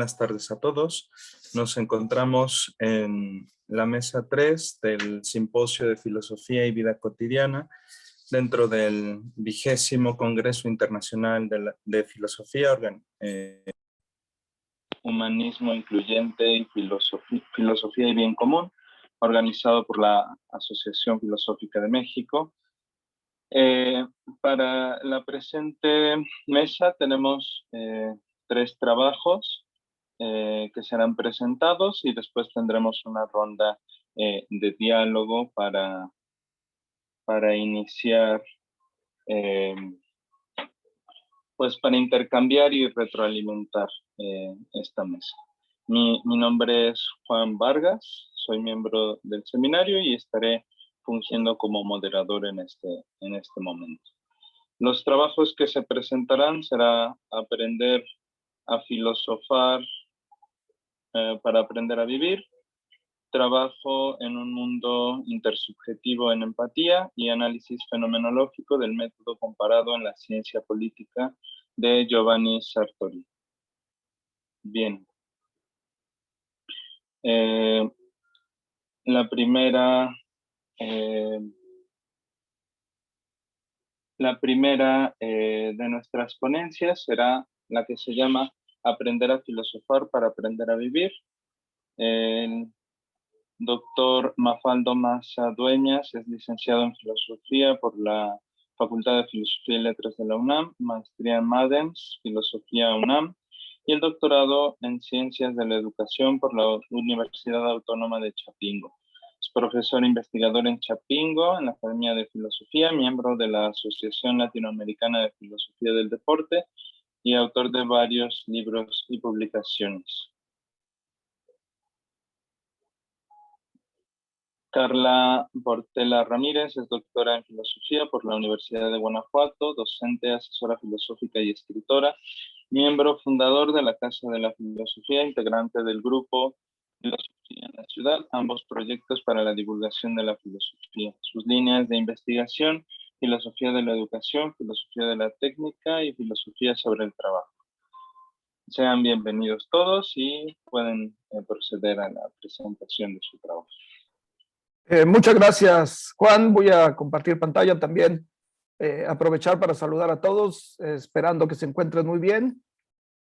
Buenas tardes a todos. Nos encontramos en la mesa 3 del Simposio de Filosofía y Vida Cotidiana dentro del 20º Congreso Internacional de Filosofía, Humanismo Incluyente y Filosofía y Bien Común, organizado por la Asociación Filosófica de México. Para la presente mesa tenemos 3 trabajos que serán presentados y después tendremos una ronda de diálogo para iniciar, pues para intercambiar y retroalimentar esta mesa. Mi nombre es Juan Vargas, soy miembro del seminario y estaré fungiendo como moderador en este momento. Los trabajos que se presentarán será aprender a filosofar para aprender a vivir, trabajo en un mundo intersubjetivo en empatía y análisis fenomenológico del método comparado en la ciencia política de Giovanni Sartori. Bien. La primera de nuestras ponencias será la que se llama Aprender a filosofar para aprender a vivir. El doctor Mafaldo Maza Dueñas es licenciado en Filosofía por la Facultad de Filosofía y Letras de la UNAM, maestría en MADEMS, Filosofía UNAM, y el doctorado en Ciencias de la Educación por la Universidad Autónoma de Chapingo. Es profesor investigador en Chapingo, en la Academia de Filosofía, miembro de la Asociación Latinoamericana de Filosofía del Deporte y autor de varios libros y publicaciones. Carla Portela Ramírez es doctora en Filosofía por la Universidad de Guanajuato, docente, asesora filosófica y escritora, miembro fundador de la Casa de la Filosofía, integrante del grupo Filosofía en la Ciudad, ambos proyectos para la divulgación de la filosofía. Sus líneas de investigación: filosofía de la educación, filosofía de la técnica y filosofía sobre el trabajo. Sean bienvenidos todos y pueden proceder a la presentación de su trabajo. Muchas gracias, Juan. Voy a compartir pantalla también. Aprovechar para saludar a todos, esperando que se encuentren muy bien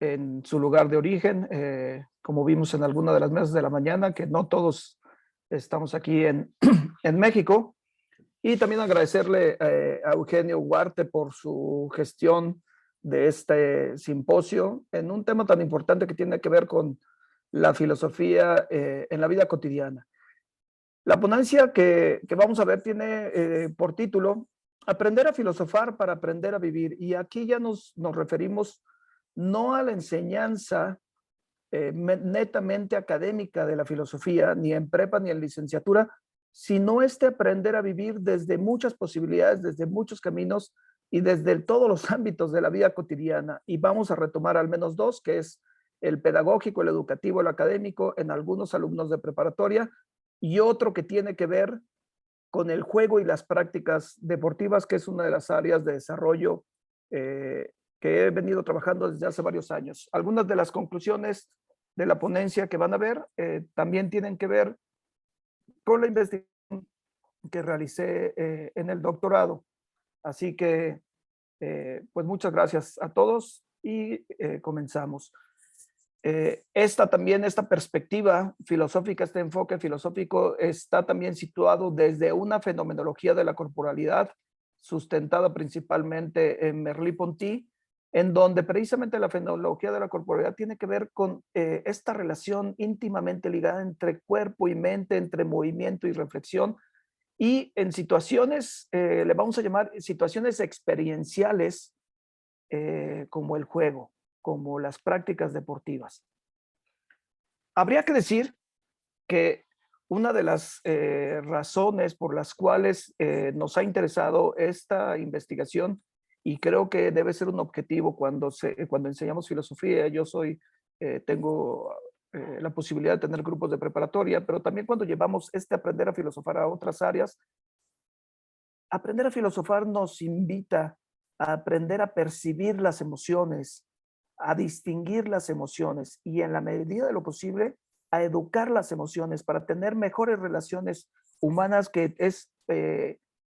en su lugar de origen. Como vimos en alguna de las mesas de la mañana, que no todos estamos aquí en México. Y también agradecerle a Eugenio Huarte por su gestión de este simposio en un tema tan importante que tiene que ver con la filosofía en la vida cotidiana. La ponencia que vamos a ver tiene por título Aprender a filosofar para aprender a vivir. Y aquí ya nos referimos no a la enseñanza netamente académica de la filosofía, ni en prepa ni en licenciatura, sino aprender a vivir desde muchas posibilidades, desde muchos caminos y desde todos los ámbitos de la vida cotidiana. Y vamos a retomar al menos 2, que es el pedagógico, el educativo, el académico, en algunos alumnos de preparatoria, y otro que tiene que ver con el juego y las prácticas deportivas, que es una de las áreas de desarrollo que he venido trabajando desde hace varios años. Algunas de las conclusiones de la ponencia que van a ver también tienen que ver con la investigación que realicé en el doctorado. Así que, pues muchas gracias a todos y comenzamos. Esta perspectiva filosófica, este enfoque filosófico está también situado desde una fenomenología de la corporalidad sustentada principalmente en Merleau-Ponty, en donde precisamente la fenomenología de la corporalidad tiene que ver con esta relación íntimamente ligada entre cuerpo y mente, entre movimiento y reflexión, y en situaciones, le vamos a llamar situaciones experienciales, como el juego, como las prácticas deportivas. Habría que decir que una de las razones por las cuales nos ha interesado esta investigación, y creo que debe ser un objetivo cuando enseñamos filosofía, tengo la posibilidad de tener grupos de preparatoria, pero también cuando llevamos aprender a filosofar a otras áreas, aprender a filosofar nos invita a aprender a percibir las emociones, a distinguir las emociones y en la medida de lo posible a educar las emociones para tener mejores relaciones humanas, que es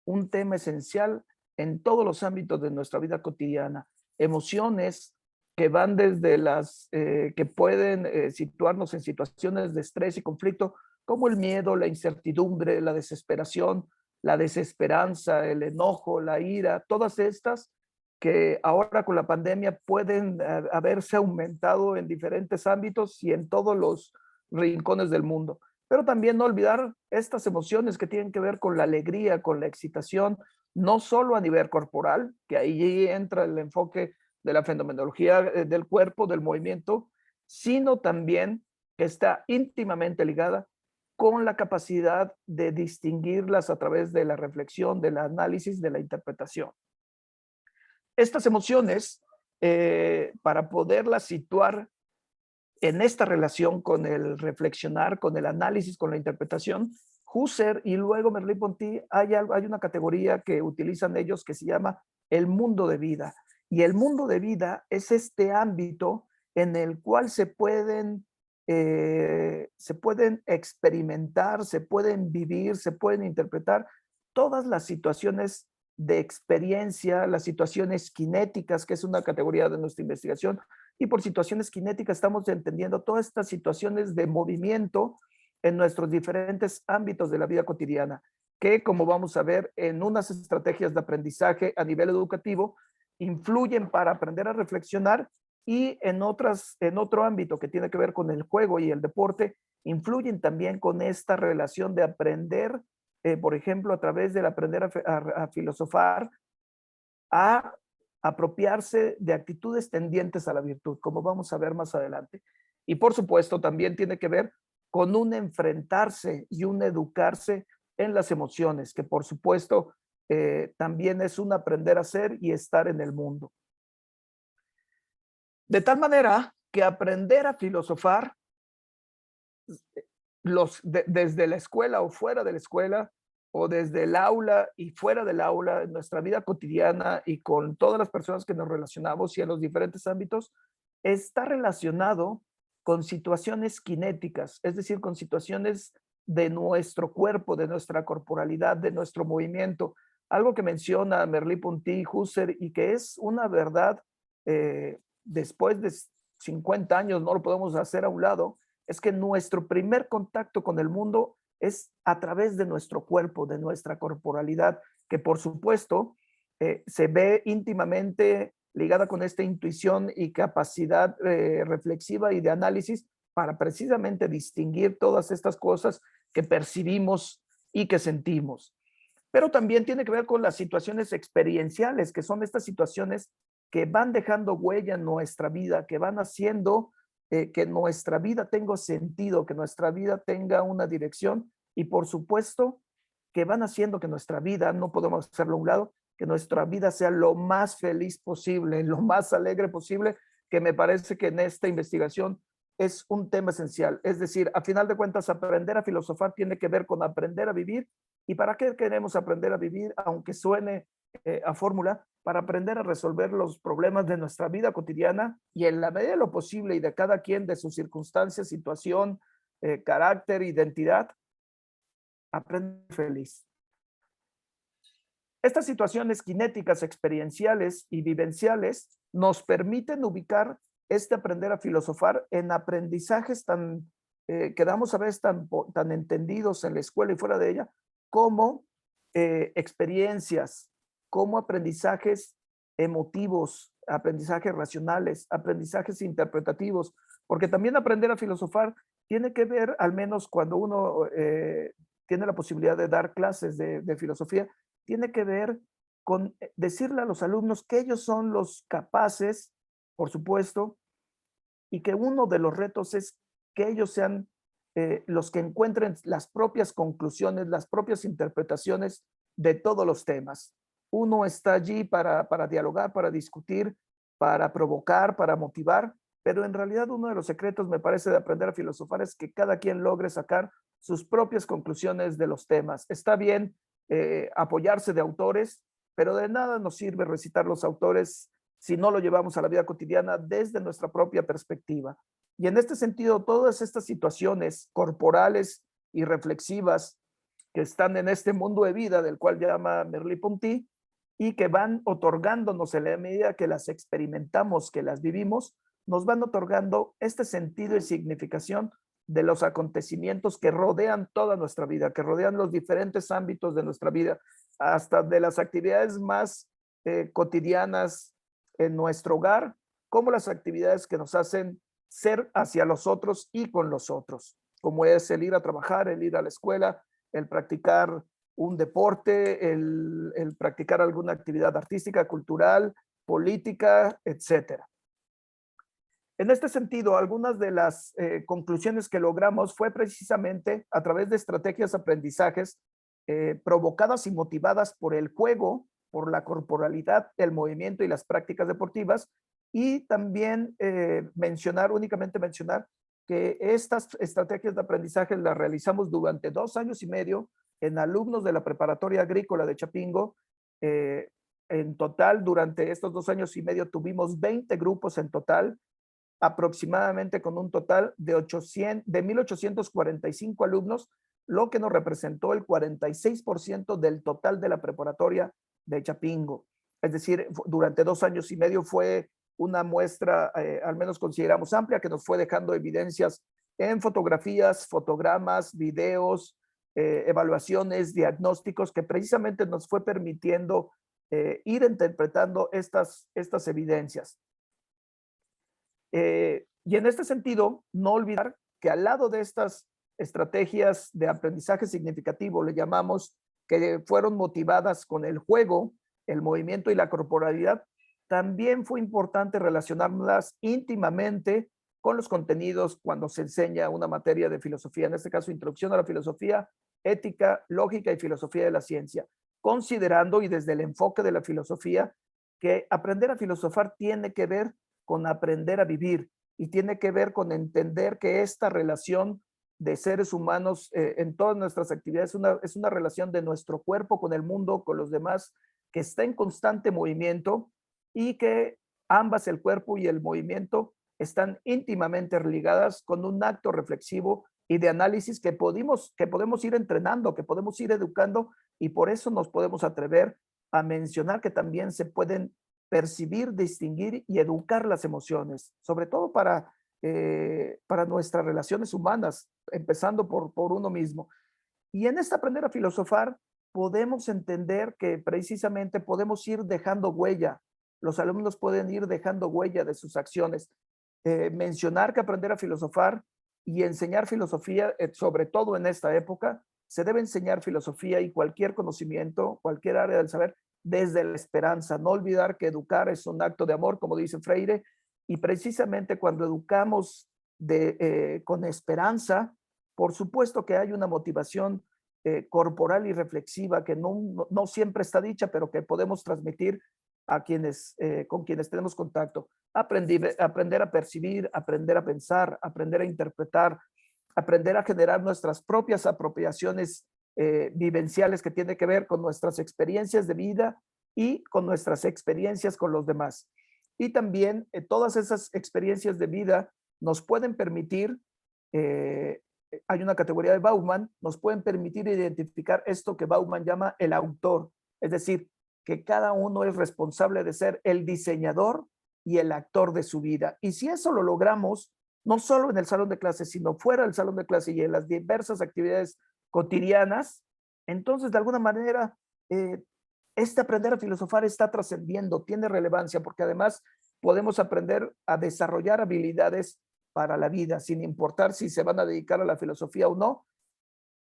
un tema esencial en todos los ámbitos de nuestra vida cotidiana. Emociones que van desde las que pueden situarnos en situaciones de estrés y conflicto, como el miedo, la incertidumbre, la desesperación, la desesperanza, el enojo, la ira, todas estas que ahora con la pandemia pueden haberse aumentado en diferentes ámbitos y en todos los rincones del mundo. Pero también no olvidar estas emociones que tienen que ver con la alegría, con la excitación, no solo a nivel corporal, que ahí entra el enfoque de la fenomenología del cuerpo, del movimiento, sino también que está íntimamente ligada con la capacidad de distinguirlas a través de la reflexión, del análisis, de la interpretación. Estas emociones, para poderlas situar en esta relación con el reflexionar, con el análisis, con la interpretación, Husserl y luego Merleau-Ponty, hay una categoría que utilizan ellos que se llama el mundo de vida. Y el mundo de vida es este ámbito en el cual se pueden experimentar, se pueden vivir, se pueden interpretar todas las situaciones de experiencia, las situaciones cinéticas, que es una categoría de nuestra investigación, y por situaciones cinéticas estamos entendiendo todas estas situaciones de movimiento en nuestros diferentes ámbitos de la vida cotidiana, que como vamos a ver en unas estrategias de aprendizaje a nivel educativo, influyen para aprender a reflexionar y en otro ámbito que tiene que ver con el juego y el deporte, influyen también con esta relación de aprender, por ejemplo, a través del aprender a filosofar, a apropiarse de actitudes tendientes a la virtud, como vamos a ver más adelante. Y por supuesto, también tiene que ver con un enfrentarse y un educarse en las emociones, que por supuesto también es un aprender a ser y estar en el mundo. De tal manera que aprender a filosofar desde la escuela o fuera de la escuela, o desde el aula y fuera del aula, en nuestra vida cotidiana y con todas las personas que nos relacionamos y en los diferentes ámbitos, está relacionado con situaciones cinéticas, es decir, con situaciones de nuestro cuerpo, de nuestra corporalidad, de nuestro movimiento. Algo que menciona Merleau-Ponty, Husserl, y que es una verdad después de 50 años, no lo podemos hacer a un lado, es que nuestro primer contacto con el mundo es a través de nuestro cuerpo, de nuestra corporalidad, que por supuesto se ve íntimamente ligada con esta intuición y capacidad reflexiva y de análisis para precisamente distinguir todas estas cosas que percibimos y que sentimos. Pero también tiene que ver con las situaciones experienciales, que son estas situaciones que van dejando huella en nuestra vida, que van haciendo que nuestra vida tenga sentido, que nuestra vida tenga una dirección y por supuesto que van haciendo que nuestra vida, no podemos hacerlo a un lado, que nuestra vida sea lo más feliz posible, lo más alegre posible, que me parece que en esta investigación es un tema esencial. Es decir, a final de cuentas, aprender a filosofar tiene que ver con aprender a vivir. ¿Y para qué queremos aprender a vivir? Aunque suene a fórmula, para aprender a resolver los problemas de nuestra vida cotidiana y en la medida de lo posible y de cada quien, de sus circunstancias, situación, carácter, identidad, aprender feliz. Estas situaciones cinéticas, experienciales y vivenciales nos permiten ubicar este aprender a filosofar en aprendizajes que damos a veces tan entendidos en la escuela y fuera de ella, como experiencias, como aprendizajes emotivos, aprendizajes racionales, aprendizajes interpretativos, porque también aprender a filosofar tiene que ver, al menos cuando uno tiene la posibilidad de dar clases de filosofía, tiene que ver con decirle a los alumnos que ellos son los capaces, por supuesto, y que uno de los retos es que ellos sean los que encuentren las propias conclusiones, las propias interpretaciones de todos los temas. Uno está allí para dialogar, para discutir, para provocar, para motivar, pero en realidad uno de los secretos, me parece, de aprender a filosofar es que cada quien logre sacar sus propias conclusiones de los temas. Está bien apoyarse de autores, pero de nada nos sirve recitar los autores si no lo llevamos a la vida cotidiana desde nuestra propia perspectiva. Y en este sentido, todas estas situaciones corporales y reflexivas que están en este mundo de vida del cual llama Merleau-Ponty y que van otorgándonos en la medida que las experimentamos, que las vivimos, nos van otorgando este sentido y significación de los acontecimientos que rodean toda nuestra vida, que rodean los diferentes ámbitos de nuestra vida, hasta de las actividades más cotidianas en nuestro hogar, como las actividades que nos hacen ser hacia los otros y con los otros, como es el ir a trabajar, el ir a la escuela, el practicar un deporte, el practicar alguna actividad artística, cultural, política, etcétera. En este sentido, algunas de las conclusiones que logramos fue precisamente a través de estrategias de aprendizajes provocadas y motivadas por el juego, por la corporalidad, el movimiento y las prácticas deportivas, y también únicamente mencionar que estas estrategias de aprendizaje las realizamos durante 2 años y medio en alumnos de la Preparatoria Agrícola de Chapingo. En total, durante estos 2 años y medio tuvimos 20 grupos en total, aproximadamente con un total de 1,845 alumnos, lo que nos representó el 46% del total de la preparatoria de Chapingo. Es decir, durante 2 años y medio fue una muestra, al menos consideramos amplia, que nos fue dejando evidencias en fotografías, fotogramas, videos, evaluaciones, diagnósticos, que precisamente nos fue permitiendo ir interpretando estas evidencias. Y en este sentido, no olvidar que al lado de estas estrategias de aprendizaje significativo, le llamamos, que fueron motivadas con el juego, el movimiento y la corporalidad, también fue importante relacionarlas íntimamente con los contenidos cuando se enseña una materia de filosofía, en este caso, introducción a la filosofía, ética, lógica y filosofía de la ciencia, considerando y desde el enfoque de la filosofía que aprender a filosofar tiene que ver con aprender a vivir y tiene que ver con entender que esta relación de seres humanos en todas nuestras actividades es una relación de nuestro cuerpo con el mundo, con los demás, que está en constante movimiento y que ambas, el cuerpo y el movimiento, están íntimamente ligadas con un acto reflexivo y de análisis que podemos ir entrenando, que podemos ir educando, y por eso nos podemos atrever a mencionar que también se pueden percibir, distinguir y educar las emociones, sobre todo para nuestras relaciones humanas, empezando por uno mismo. Y en este aprender a filosofar, podemos entender que precisamente podemos ir dejando huella. Los alumnos pueden ir dejando huella de sus acciones. Mencionar que aprender a filosofar y enseñar filosofía, sobre todo en esta época, se debe enseñar filosofía y cualquier conocimiento, cualquier área del saber, desde la esperanza. No olvidar que educar es un acto de amor, como dice Freire, y precisamente cuando educamos con esperanza, por supuesto que hay una motivación corporal y reflexiva que no siempre está dicha, pero que podemos transmitir a con quienes tenemos contacto. Aprender a percibir, aprender a pensar, aprender a interpretar, aprender a generar nuestras propias apropiaciones vivenciales que tiene que ver con nuestras experiencias de vida y con nuestras experiencias con los demás. Y también todas esas experiencias de vida nos pueden permitir, hay una categoría de Bauman, nos pueden permitir identificar esto que Bauman llama el autor, es decir, que cada uno es responsable de ser el diseñador y el actor de su vida. Y si eso lo logramos, no solo en el salón de clase, sino fuera del salón de clase y en las diversas actividades cotidianas, entonces de alguna manera este aprender a filosofar está trascendiendo, tiene relevancia, porque además podemos aprender a desarrollar habilidades para la vida, sin importar si se van a dedicar a la filosofía o no,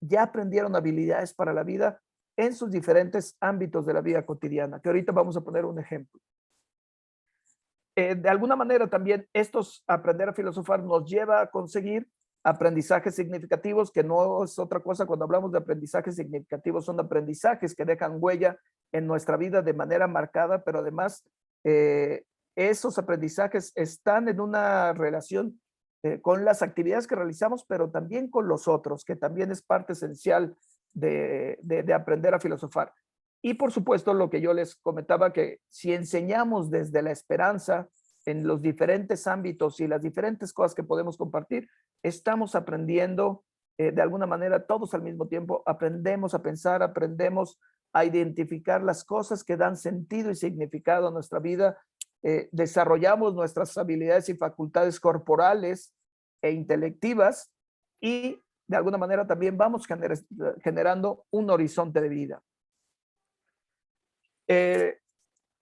ya aprendieron habilidades para la vida en sus diferentes ámbitos de la vida cotidiana, que ahorita vamos a poner un ejemplo. De alguna manera también aprender a filosofar nos lleva a conseguir aprendizajes significativos, que no es otra cosa. Cuando hablamos de aprendizajes significativos, son aprendizajes que dejan huella en nuestra vida de manera marcada, pero además esos aprendizajes están en una relación con las actividades que realizamos, pero también con los otros, que también es parte esencial de aprender a filosofar. Y por supuesto, lo que yo les comentaba, que si enseñamos desde la esperanza en los diferentes ámbitos y las diferentes cosas que podemos compartir, estamos aprendiendo de alguna manera todos al mismo tiempo, aprendemos a pensar, aprendemos a identificar las cosas que dan sentido y significado a nuestra vida, desarrollamos nuestras habilidades y facultades corporales e intelectivas y de alguna manera también vamos generando un horizonte de vida.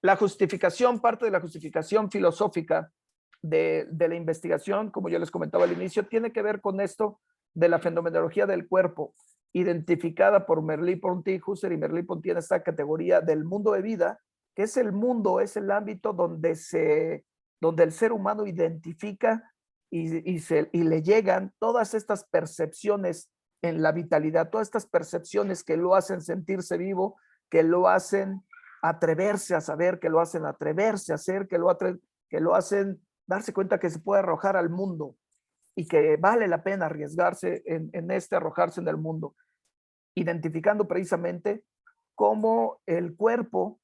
La justificación, parte de la justificación filosófica de la investigación, como yo les comentaba al inicio, tiene que ver con esto de la fenomenología del cuerpo, identificada por Merleau-Ponty. Husserl y Merleau-Ponty en esta categoría del mundo de vida, que es el mundo, es el ámbito donde el ser humano identifica y le llegan todas estas percepciones en la vitalidad, todas estas percepciones que lo hacen sentirse vivo, que lo hacen atreverse a saber, que lo hacen atreverse a hacer, que lo hacen darse cuenta que se puede arrojar al mundo y que vale la pena arriesgarse en arrojarse en el mundo, identificando precisamente cómo el cuerpo,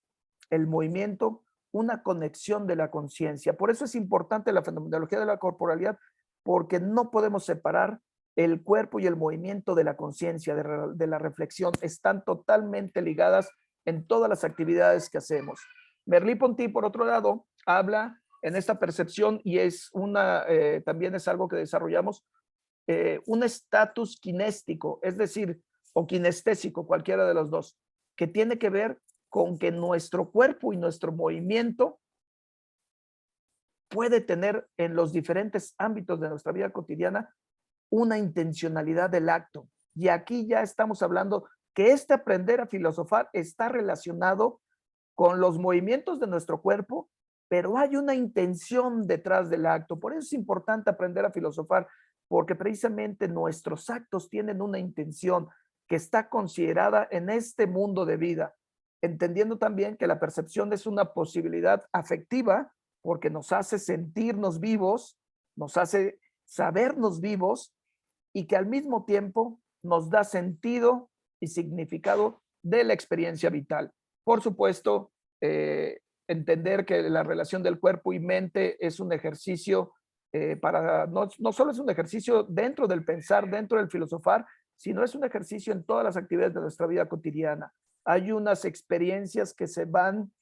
el movimiento, una conexión de la conciencia. Por eso es importante la fenomenología de la corporalidad, porque no podemos separar el cuerpo y el movimiento de la conciencia, de la reflexión. Están totalmente ligadas en todas las actividades que hacemos. Merleau-Ponty, por otro lado, habla en esta percepción y también es algo que desarrollamos, un estatus kinéstico, es decir, o kinestésico, cualquiera de los dos, que tiene que ver con que nuestro cuerpo y nuestro movimiento puede tener en los diferentes ámbitos de nuestra vida cotidiana una intencionalidad del acto. Y aquí ya estamos hablando que este aprender a filosofar está relacionado con los movimientos de nuestro cuerpo, pero hay una intención detrás del acto. Por eso es importante aprender a filosofar, porque precisamente nuestros actos tienen una intención que está considerada en este mundo de vida, entendiendo también que la percepción es una posibilidad afectiva, porque nos hace sentirnos vivos, nos hace sabernos vivos y que al mismo tiempo nos da sentido y significado de la experiencia vital. Por supuesto, entender que la relación del cuerpo y mente es un ejercicio no solo es un ejercicio dentro del pensar, dentro del filosofar, sino es un ejercicio en todas las actividades de nuestra vida cotidiana. Hay unas experiencias que se van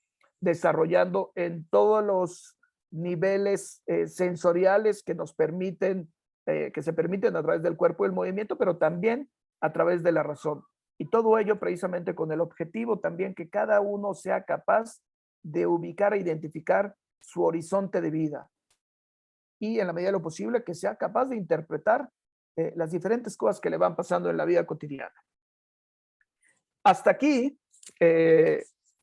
desarrollando en todos los niveles sensoriales que nos permiten, que se permiten a través del cuerpo y el movimiento, pero también a través de la razón. Y todo ello precisamente con el objetivo también que cada uno sea capaz de ubicar e identificar su horizonte de vida. Y en la medida de lo posible que sea capaz de interpretar las diferentes cosas que le van pasando en la vida cotidiana. Hasta aquí,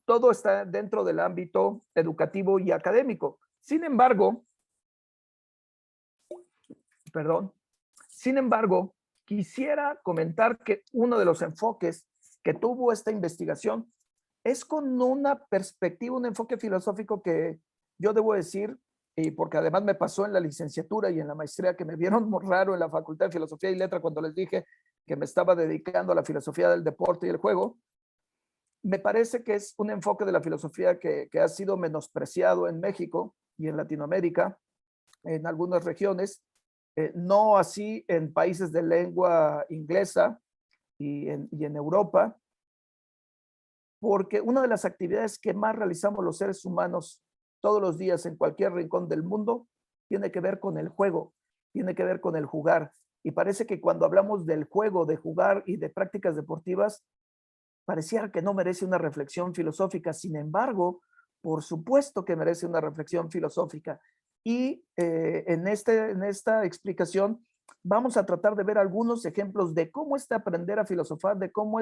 todo está dentro del ámbito educativo y académico. Sin embargo, quisiera comentar que uno de los enfoques que tuvo esta investigación es con una perspectiva, un enfoque filosófico que yo debo decir, y porque además me pasó en la licenciatura y en la maestría, que me vieron muy raro en la Facultad de Filosofía y Letra cuando les dije que me estaba dedicando a la filosofía del deporte y el juego. Me parece que es un enfoque de la filosofía que ha sido menospreciado en México y en Latinoamérica, en algunas regiones, no así en países de lengua inglesa y en Europa, porque una de las actividades que más realizamos los seres humanos todos los días en cualquier rincón del mundo tiene que ver con el juego, tiene que ver con el jugar. Y parece que cuando hablamos del juego, de jugar y de prácticas deportivas, pareciera que no merece una reflexión filosófica. Sin embargo, por supuesto que merece una reflexión filosófica. Y en esta explicación vamos a tratar de ver algunos ejemplos de cómo aprender a filosofar, de cómo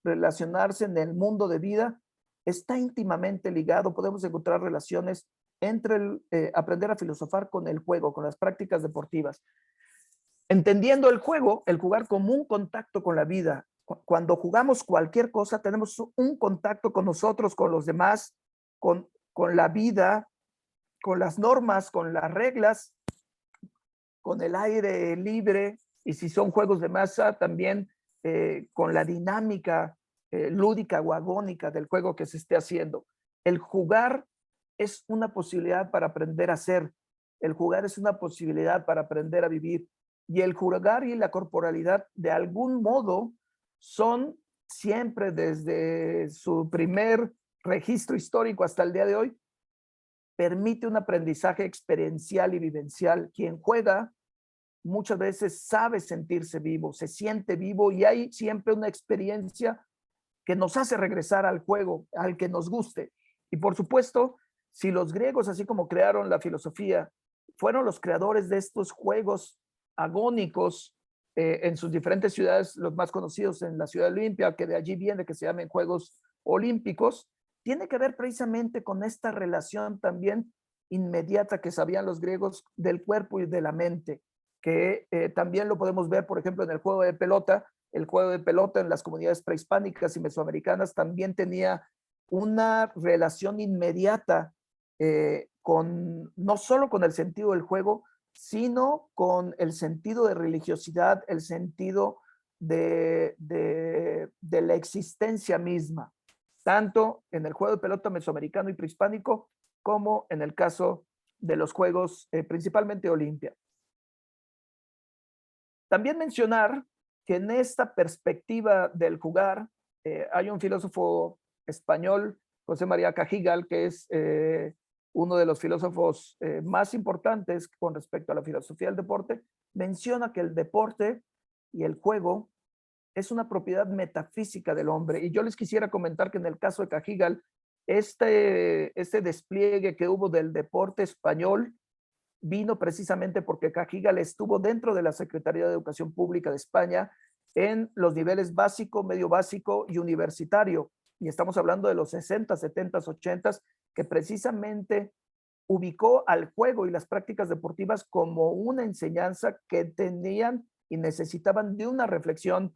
relacionarse en el mundo de vida está íntimamente ligado. Podemos encontrar relaciones entre aprender a filosofar con el juego, con las prácticas deportivas. Entendiendo el juego, el jugar como un contacto con la vida. Cuando jugamos cualquier cosa, tenemos un contacto con nosotros, con los demás, con la vida, con las normas, con las reglas, con el aire libre, y si son juegos de masa, también con la dinámica lúdica o agónica del juego que se esté haciendo. El jugar es una posibilidad para aprender a ser. El jugar es una posibilidad para aprender a vivir. Y el jugar y la corporalidad, de algún modo, son siempre desde su primer registro histórico hasta el día de hoy, permite un aprendizaje experiencial y vivencial. Quien juega muchas veces sabe sentirse vivo, se siente vivo y hay siempre una experiencia que nos hace regresar al juego, al que nos guste. Y por supuesto, si los griegos, así como crearon la filosofía, fueron los creadores de estos juegos agónicos en sus diferentes ciudades, los más conocidos en la ciudad de Olimpia, que de allí viene que se llamen Juegos Olímpicos, tiene que ver precisamente con esta relación también inmediata que sabían los griegos del cuerpo y de la mente, que también lo podemos ver, por ejemplo, en el juego de pelota. El juego de pelota en las comunidades prehispánicas y mesoamericanas también tenía una relación inmediata con, no solo con el sentido del juego, sino con el sentido de religiosidad, el sentido de la existencia misma, tanto en el juego de pelota mesoamericano y prehispánico como en el caso de los juegos principalmente Olimpia. También mencionar que en esta perspectiva del jugar hay un filósofo español, José María Cajigal, que es uno de los filósofos más importantes con respecto a la filosofía del deporte, menciona que el deporte y el juego es una propiedad metafísica del hombre. Y yo les quisiera comentar que en el caso de Cajigal, este despliegue que hubo del deporte español vino precisamente porque Cajigal estuvo dentro de la Secretaría de Educación Pública de España en los niveles básico, medio básico y universitario. Y estamos hablando de los 60, 70, 80, que precisamente ubicó al juego y las prácticas deportivas como una enseñanza que tenían y necesitaban de una reflexión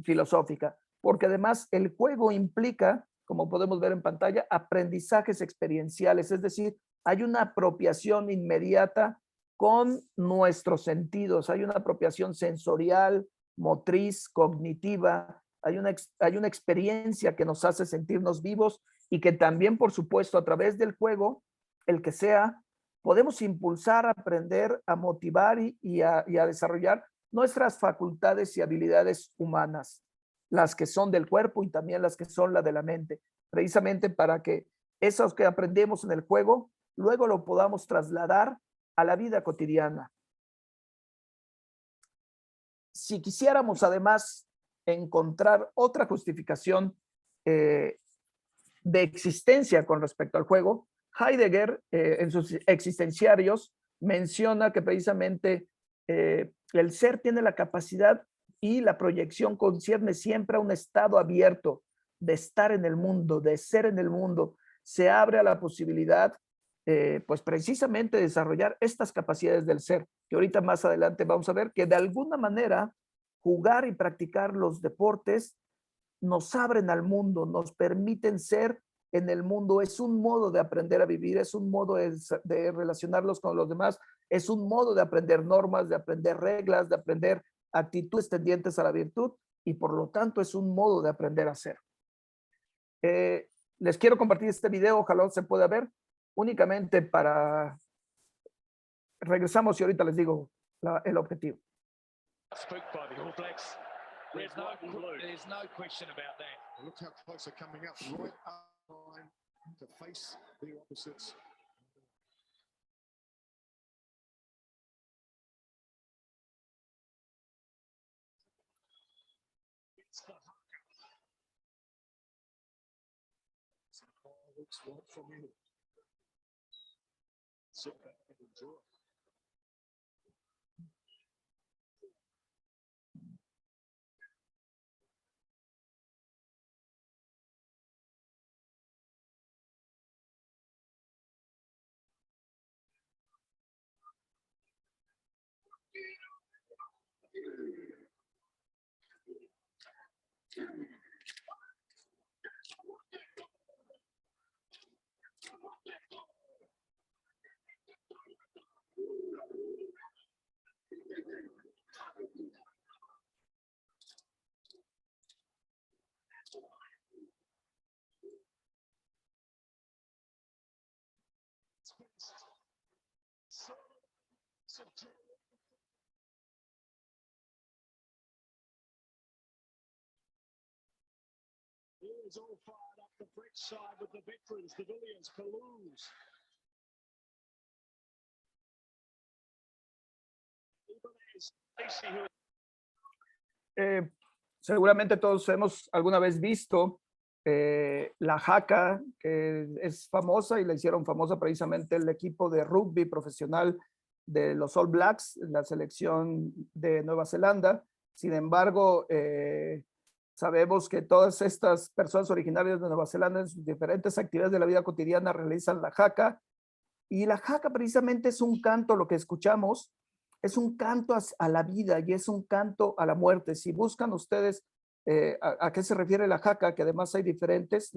filosófica, porque además el juego implica, como podemos ver en pantalla, aprendizajes experienciales, es decir, hay una apropiación inmediata con nuestros sentidos, hay una apropiación sensorial, motriz, cognitiva, hay una experiencia que nos hace sentirnos vivos y que también, por supuesto, a través del juego, el que sea, podemos impulsar, aprender, a motivar y a desarrollar nuestras facultades y habilidades humanas, las que son del cuerpo y también las que son la de la mente, precisamente para que esos que aprendemos en el juego luego lo podamos trasladar a la vida cotidiana. Si quisiéramos además encontrar otra justificación de existencia con respecto al juego, Heidegger en sus existenciarios menciona que precisamente el ser tiene la capacidad y la proyección concierne siempre a un estado abierto de estar en el mundo, de ser en el mundo. Se abre a la posibilidad pues precisamente desarrollar estas capacidades del ser, que ahorita más adelante vamos a ver que de alguna manera jugar y practicar los deportes nos abren al mundo, nos permiten ser en el mundo, es un modo de aprender a vivir, es un modo de relacionarlos con los demás, es un modo de aprender normas, de aprender reglas, de aprender actitudes tendientes a la virtud y por lo tanto es un modo de aprender a ser. Les quiero compartir este video, ojalá se pueda ver, únicamente para... Regresamos y ahorita les digo el objetivo. There's no question about that. Look how close they're coming up, right up line to face the opposites. It's the hooker. Looks right from you. Sit back and enjoy. is all fired up. The Brett side with the veterans, the Villiers, Toulouse. Stacey, who Seguramente todos hemos alguna vez visto la jaca, que es famosa y la hicieron famosa precisamente el equipo de rugby profesional de los All Blacks, la selección de Nueva Zelanda. Sin embargo, sabemos que todas estas personas originarias de Nueva Zelanda en sus diferentes actividades de la vida cotidiana realizan la jaca. Y la jaca precisamente es un canto, lo que escuchamos, es un canto a la vida y es un canto a la muerte. Si buscan ustedes a qué se refiere la jaca, que además hay diferentes,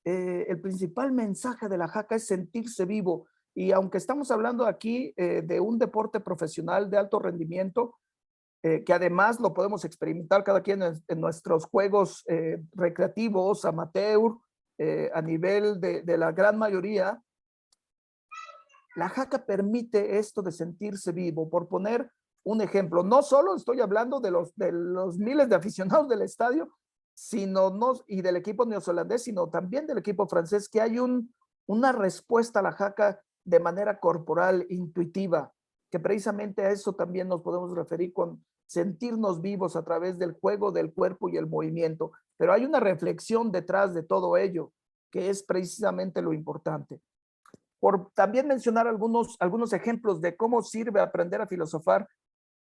el principal mensaje de la jaca es sentirse vivo. Y aunque estamos hablando aquí de un deporte profesional de alto rendimiento, que además lo podemos experimentar cada quien en nuestros juegos recreativos, amateur, a nivel de la gran mayoría, la jaca permite esto de sentirse vivo. Por poner un ejemplo, no solo estoy hablando de los miles de aficionados del estadio, y del equipo neozelandés, sino también del equipo francés, que hay una respuesta a la jaca de manera corporal, intuitiva, que precisamente a eso también nos podemos referir con sentirnos vivos a través del juego del cuerpo y el movimiento. Pero hay una reflexión detrás de todo ello, que es precisamente lo importante. Por también mencionar algunos ejemplos de cómo sirve aprender a filosofar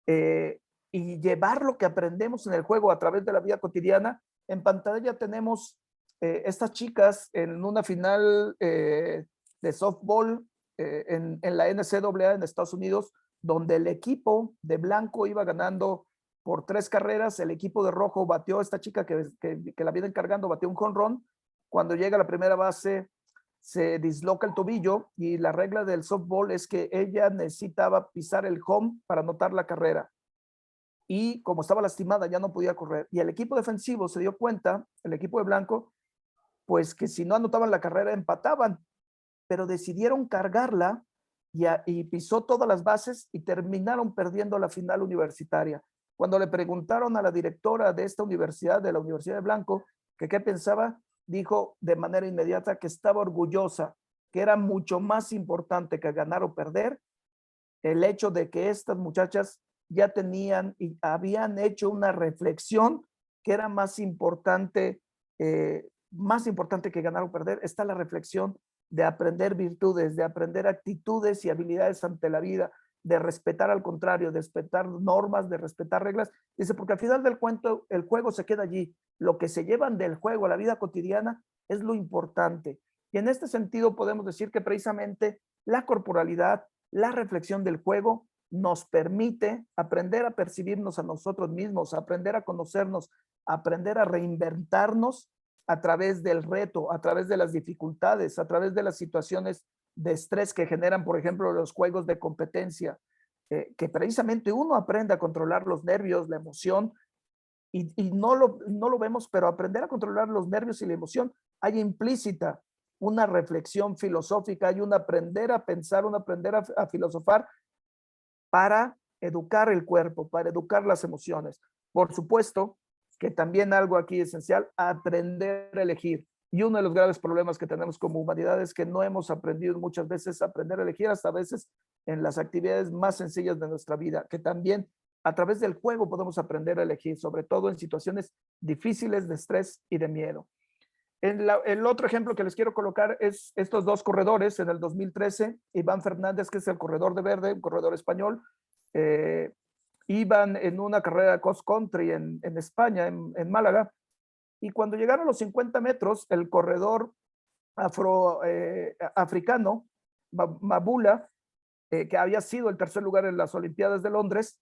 y llevar lo que aprendemos en el juego a través de la vida cotidiana. En pantalla tenemos estas chicas en una final de softball en la NCAA en Estados Unidos, donde el equipo de blanco iba ganando por 3 carreras, el equipo de rojo batió, esta chica que la viene cargando, batió un jonrón. Cuando llega a la primera base, se disloca el tobillo y la regla del softball es que ella necesitaba pisar el home para anotar la carrera. Y como estaba lastimada, ya no podía correr. Y el equipo defensivo se dio cuenta, el equipo de blanco, pues que si no anotaban la carrera, empataban. Pero decidieron cargarla y pisó todas las bases y terminaron perdiendo la final universitaria. Cuando le preguntaron a la directora de esta universidad, de la Universidad de Blanco, que qué pensaba, dijo de manera inmediata que estaba orgullosa, que era mucho más importante que ganar o perder el hecho de que estas muchachas ya tenían y habían hecho una reflexión que era más importante que ganar o perder. Está la reflexión de aprender virtudes, de aprender actitudes y habilidades ante la vida, de respetar al contrario, de respetar normas, de respetar reglas. Dice, porque al final del cuento el juego se queda allí. Lo que se llevan del juego a la vida cotidiana es lo importante. Y en este sentido podemos decir que precisamente la corporalidad, la reflexión del juego nos permite aprender a percibirnos a nosotros mismos, aprender a conocernos, aprender a reinventarnos a través del reto, a través de las dificultades, a través de las situaciones de estrés que generan, por ejemplo, los juegos de competencia, que precisamente uno aprende a controlar los nervios, la emoción, y no lo vemos, pero aprender a controlar los nervios y la emoción hay implícita una reflexión filosófica, hay un aprender a pensar, un aprender a filosofar para educar el cuerpo, para educar las emociones. Por supuesto que también algo aquí esencial, aprender a elegir. Y uno de los graves problemas que tenemos como humanidad es que no hemos aprendido muchas veces a aprender a elegir, hasta a veces en las actividades más sencillas de nuestra vida, que también a través del juego podemos aprender a elegir, sobre todo en situaciones difíciles de estrés y de miedo. El otro ejemplo que les quiero colocar es estos dos corredores en el 2013, Iván Fernández, que es el corredor de verde, un corredor español, iban en una carrera de cross country en España, en Málaga, y cuando llegaron a los 50 metros, el corredor africano, Mabula, que había sido el tercer lugar en las Olimpiadas de Londres,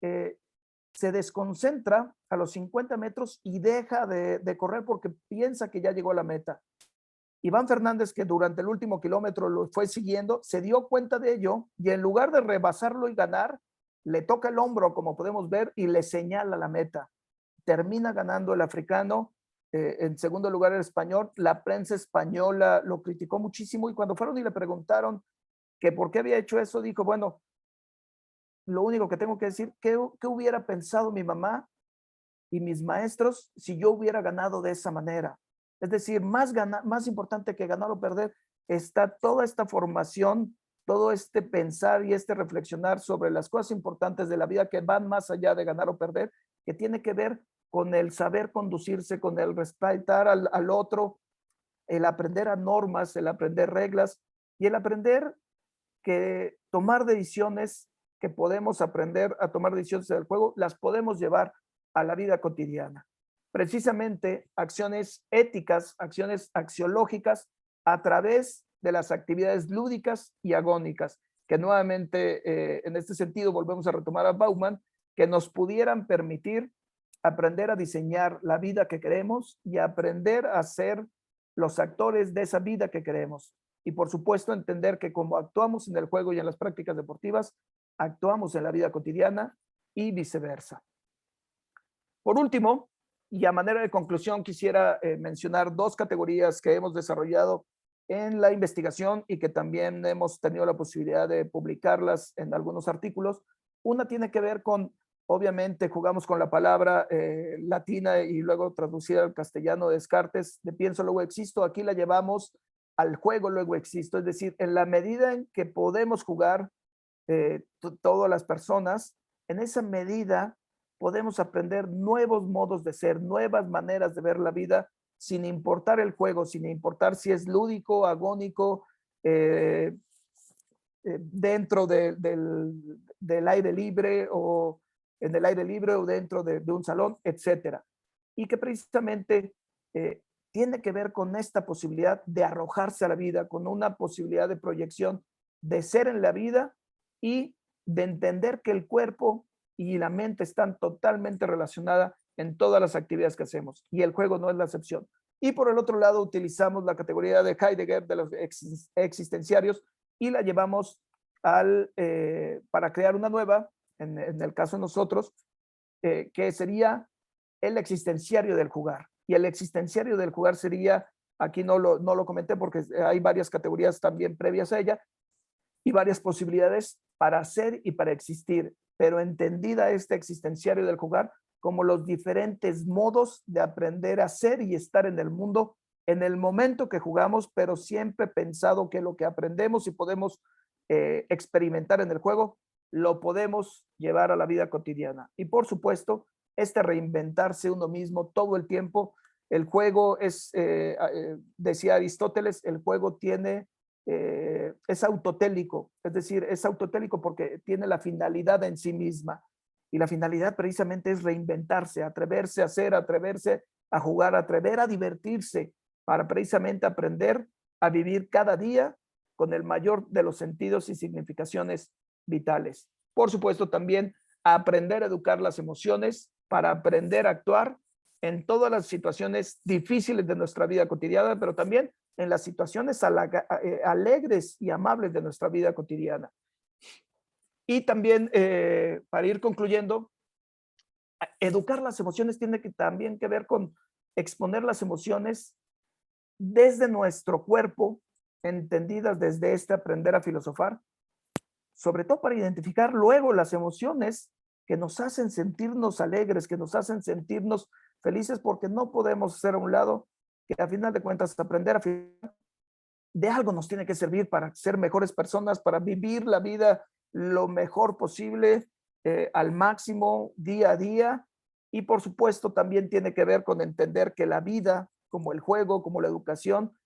se desconcentra a los 50 metros y deja de correr porque piensa que ya llegó a la meta. Iván Fernández, que durante el último kilómetro lo fue siguiendo, se dio cuenta de ello y en lugar de rebasarlo y ganar, le toca el hombro, como podemos ver, y le señala la meta. Termina ganando el africano, en segundo lugar el español. La prensa española lo criticó muchísimo y cuando fueron y le preguntaron que por qué había hecho eso, dijo, bueno, lo único que tengo que decir, ¿qué hubiera pensado mi mamá y mis maestros si yo hubiera ganado de esa manera. Es decir, más importante que ganar o perder está toda esta formación, todo este pensar y este reflexionar sobre las cosas importantes de la vida que van más allá de ganar o perder, que tiene que ver con el saber conducirse, con el respetar al otro, el aprender a normas, el aprender reglas y el aprender que tomar decisiones que podemos aprender a tomar decisiones del juego, las podemos llevar a la vida cotidiana. Precisamente acciones éticas, acciones axiológicas a través de las actividades lúdicas y agónicas, que nuevamente en este sentido volvemos a retomar a Bauman, que nos pudieran permitir aprender a diseñar la vida que queremos y aprender a ser los actores de esa vida que queremos. Y por supuesto entender que como actuamos en el juego y en las prácticas deportivas, actuamos en la vida cotidiana y viceversa. Por último, y a manera de conclusión, quisiera mencionar dos categorías que hemos desarrollado en la investigación y que también hemos tenido la posibilidad de publicarlas en algunos artículos. Una tiene que ver con, obviamente, jugamos con la palabra latina y luego traducida al castellano de Descartes, de pienso, luego existo. Aquí la llevamos al juego, luego existo. Es decir, en la medida en que podemos jugar todas las personas, en esa medida podemos aprender nuevos modos de ser, nuevas maneras de ver la vida, sin importar el juego, sin importar si es lúdico, agónico, dentro del aire libre o en el aire libre o dentro de un salón, etcétera. Y que precisamente tiene que ver con esta posibilidad de arrojarse a la vida, con una posibilidad de proyección de ser en la vida y de entender que el cuerpo y la mente están totalmente relacionadas en todas las actividades que hacemos y el juego no es la excepción. Y por el otro lado utilizamos la categoría de Heidegger de los existenciarios y la llevamos para crear una nueva, en el caso de nosotros, que sería el existenciario del jugar. Y el existenciario del jugar sería, aquí no lo comenté porque hay varias categorías también previas a ella y varias posibilidades para hacer y para existir, pero entendida este existenciario del jugar como los diferentes modos de aprender a ser y estar en el mundo en el momento que jugamos, pero siempre pensado que lo que aprendemos y podemos experimentar en el juego, lo podemos llevar a la vida cotidiana. Y por supuesto, reinventarse uno mismo todo el tiempo. El juego es, decía Aristóteles, el juego es autotélico, es decir, es autotélico porque tiene la finalidad en sí misma. Y la finalidad precisamente es reinventarse, atreverse a hacer, atreverse a jugar, atrever a divertirse para precisamente aprender a vivir cada día con el mayor de los sentidos y significaciones vitales. Por supuesto, también a aprender a educar las emociones para aprender a actuar en todas las situaciones difíciles de nuestra vida cotidiana, pero también en las situaciones alegres y amables de nuestra vida cotidiana. Y también, para ir concluyendo, educar las emociones tiene también que ver con exponer las emociones desde nuestro cuerpo, entendidas desde aprender a filosofar, sobre todo para identificar luego las emociones que nos hacen sentirnos alegres, que nos hacen sentirnos felices, porque no podemos hacer a un lado que a final de cuentas aprender a filosofar de algo nos tiene que servir para ser mejores personas, para vivir la vida lo mejor posible, al máximo, día a día. Y por supuesto también tiene que ver con entender que la vida, como el juego, como la educación,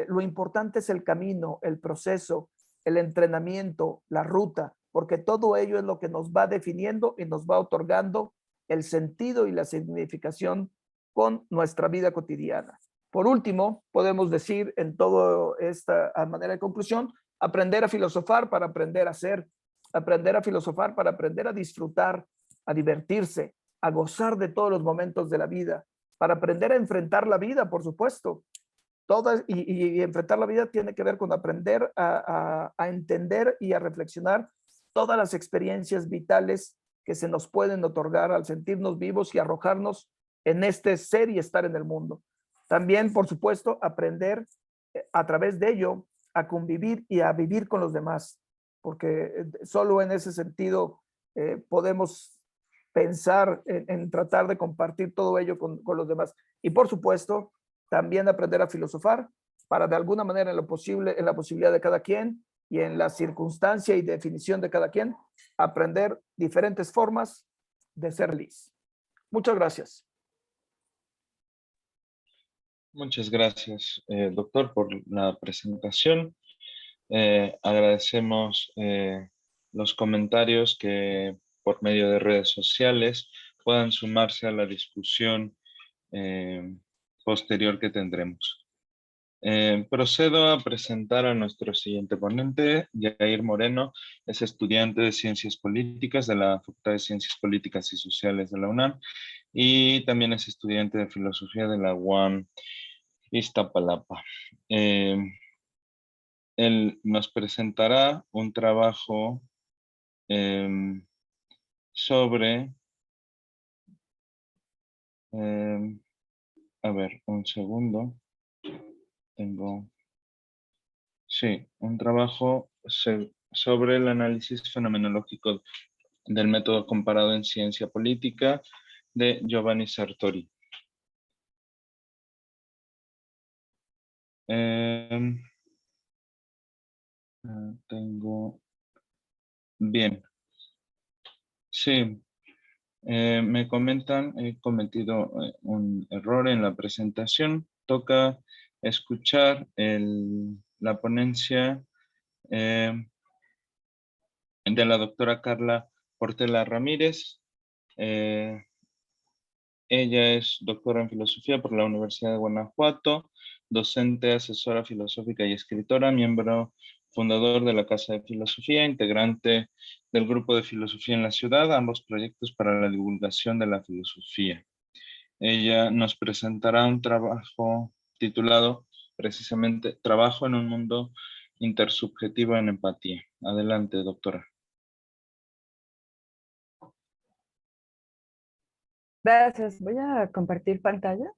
lo importante es el camino, el proceso, el entrenamiento, la ruta, porque todo ello es lo que nos va definiendo y nos va otorgando el sentido y la significación con nuestra vida cotidiana. Por último, podemos decir en toda esta manera de conclusión, aprender a filosofar para aprender a ser, aprender a filosofar para aprender a disfrutar, a divertirse, a gozar de todos los momentos de la vida, para aprender a enfrentar la vida, por supuesto. Y enfrentar la vida tiene que ver con aprender a entender y a reflexionar todas las experiencias vitales que se nos pueden otorgar al sentirnos vivos y arrojarnos en este ser y estar en el mundo. También, por supuesto, aprender a través de ello a convivir y a vivir con los demás, porque solo en ese sentido podemos pensar en tratar de compartir todo ello con los demás. Y por supuesto, también aprender a filosofar para de alguna manera en lo posible, en la posibilidad de cada quien y en la circunstancia y definición de cada quien, aprender diferentes formas de ser feliz. Muchas gracias. Muchas gracias, doctor, por la presentación. Agradecemos los comentarios que por medio de redes sociales puedan sumarse a la discusión posterior que tendremos. Procedo a presentar a nuestro siguiente ponente, Yair Moreno. Es estudiante de Ciencias Políticas de la Facultad de Ciencias Políticas y Sociales de la UNAM y también es estudiante de Filosofía de la UAM Iztapalapa. Él nos presentará un trabajo sobre, a ver, un segundo, sí, un trabajo sobre el análisis fenomenológico del método comparado en ciencia política de Giovanni Sartori. Bien, sí, me comentan, he cometido un error en la presentación. Toca escuchar la ponencia de la doctora Carla Portela Ramírez. Ella es doctora en filosofía por la Universidad de Guanajuato, docente, asesora filosófica y escritora, miembro fundador de la Casa de Filosofía, integrante del Grupo de Filosofía en la Ciudad, ambos proyectos para la divulgación de la filosofía. Ella nos presentará un trabajo titulado precisamente Trabajo en un mundo intersubjetivo en empatía. Adelante, doctora. Gracias. Voy a compartir pantalla.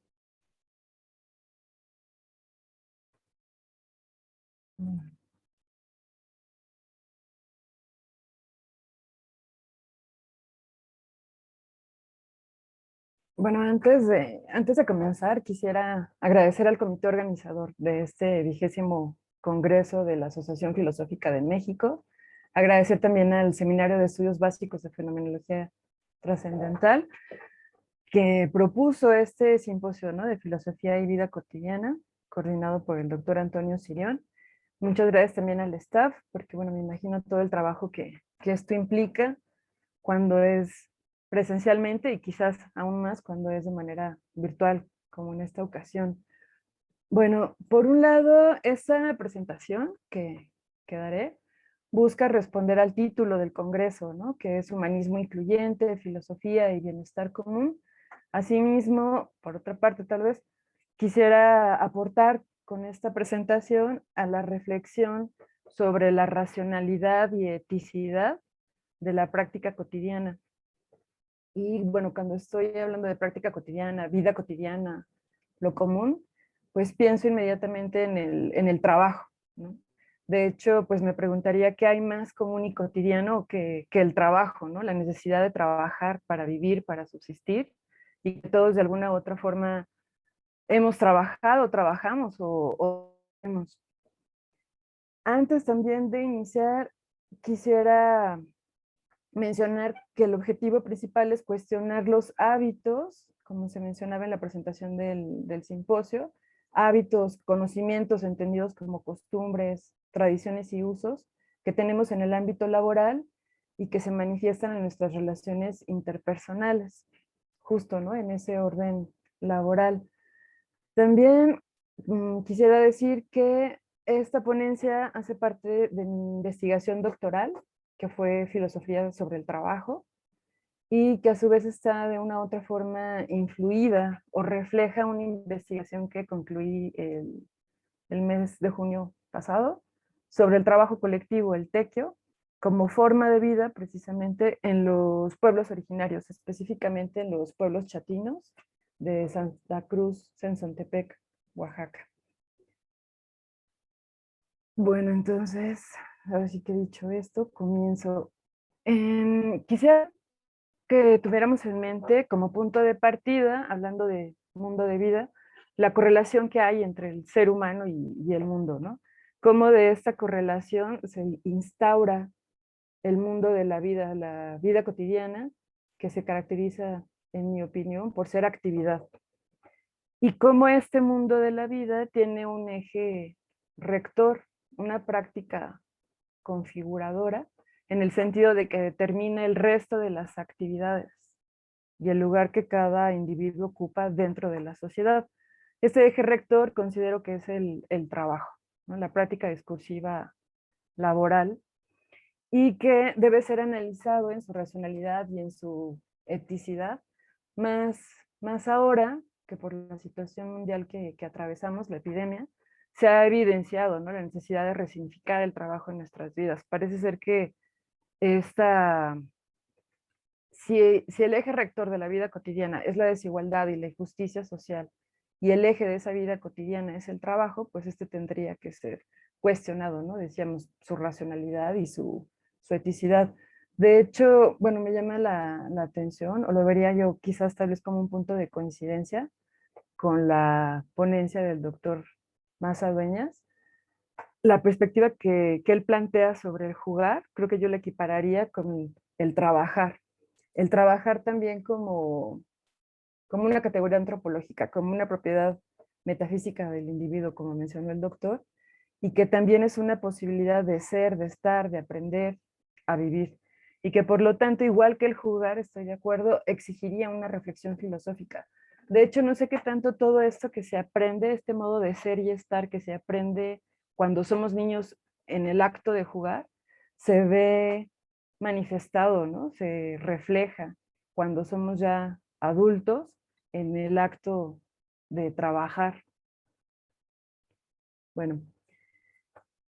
Bueno, antes de comenzar, quisiera agradecer al comité organizador de este 20º Congreso de la Asociación Filosófica de México. Agradecer también al Seminario de Estudios Básicos de Fenomenología Trascendental, que propuso este simposio, ¿no?, de filosofía y vida cotidiana, coordinado por el doctor Antonio Sirión. Muchas gracias también al staff, porque bueno, me imagino todo el trabajo que esto implica cuando es presencialmente y quizás aún más cuando es de manera virtual, como en esta ocasión. Bueno, por un lado, esta presentación que daré busca responder al título del Congreso, ¿no?, que es Humanismo Incluyente, Filosofía y Bienestar Común. Asimismo, por otra parte, tal vez, quisiera aportar con esta presentación a la reflexión sobre la racionalidad y eticidad de la práctica cotidiana. Y bueno, cuando estoy hablando de práctica cotidiana, vida cotidiana, lo común, pues pienso inmediatamente en el trabajo, ¿no? De hecho, pues me preguntaría qué hay más común y cotidiano que el trabajo, ¿no? La necesidad de trabajar para vivir, para subsistir, y que todos de alguna u otra forma hemos trabajado, trabajamos o hemos. Antes también de iniciar, quisiera mencionar que el objetivo principal es cuestionar los hábitos, como se mencionaba en la presentación del simposio, hábitos, conocimientos entendidos como costumbres, tradiciones y usos que tenemos en el ámbito laboral y que se manifiestan en nuestras relaciones interpersonales, justo, ¿no?, en ese orden laboral. También quisiera decir que esta ponencia hace parte de mi investigación doctoral, que fue filosofía sobre el trabajo, y que a su vez está de una u otra forma influida o refleja una investigación que concluí el mes de junio pasado sobre el trabajo colectivo, el tequio, como forma de vida precisamente en los pueblos originarios, específicamente en los pueblos chatinos de Santa Cruz, Sensontepec, Oaxaca. Bueno, entonces, ahora sí que he dicho esto, comienzo. Quisiera que tuviéramos en mente como punto de partida, hablando de mundo de vida, la correlación que hay entre el ser humano y el mundo, ¿no? Cómo de esta correlación se instaura el mundo de la vida cotidiana, que se caracteriza, en mi opinión, por ser actividad. Y cómo este mundo de la vida tiene un eje rector, una práctica configuradora, en el sentido de que determina el resto de las actividades y el lugar que cada individuo ocupa dentro de la sociedad. Este eje rector considero que es el trabajo, ¿no? La práctica discursiva laboral, y que debe ser analizado en su racionalidad y en su eticidad, más ahora que por la situación mundial que atravesamos, la epidemia, se ha evidenciado, ¿no?, la necesidad de resignificar el trabajo en nuestras vidas. Parece ser que esta, si el eje rector de la vida cotidiana es la desigualdad y la injusticia social, y el eje de esa vida cotidiana es el trabajo, pues este tendría que ser cuestionado, ¿no? Decíamos, su racionalidad y su eticidad. De hecho, bueno, me llama la atención, o lo vería yo quizás tal vez como un punto de coincidencia con la ponencia del doctor Maza Dueñas, la perspectiva que él plantea sobre el jugar, creo que yo le equipararía con el trabajar. El trabajar también como una categoría antropológica, como una propiedad metafísica del individuo, como mencionó el doctor, y que también es una posibilidad de ser, de estar, de aprender a vivir. Y que por lo tanto, igual que el jugar, estoy de acuerdo, exigiría una reflexión filosófica. De hecho, no sé qué tanto todo esto que se aprende, este modo de ser y estar que se aprende cuando somos niños en el acto de jugar, se ve manifestado, ¿no? Se refleja cuando somos ya adultos en el acto de trabajar. Bueno,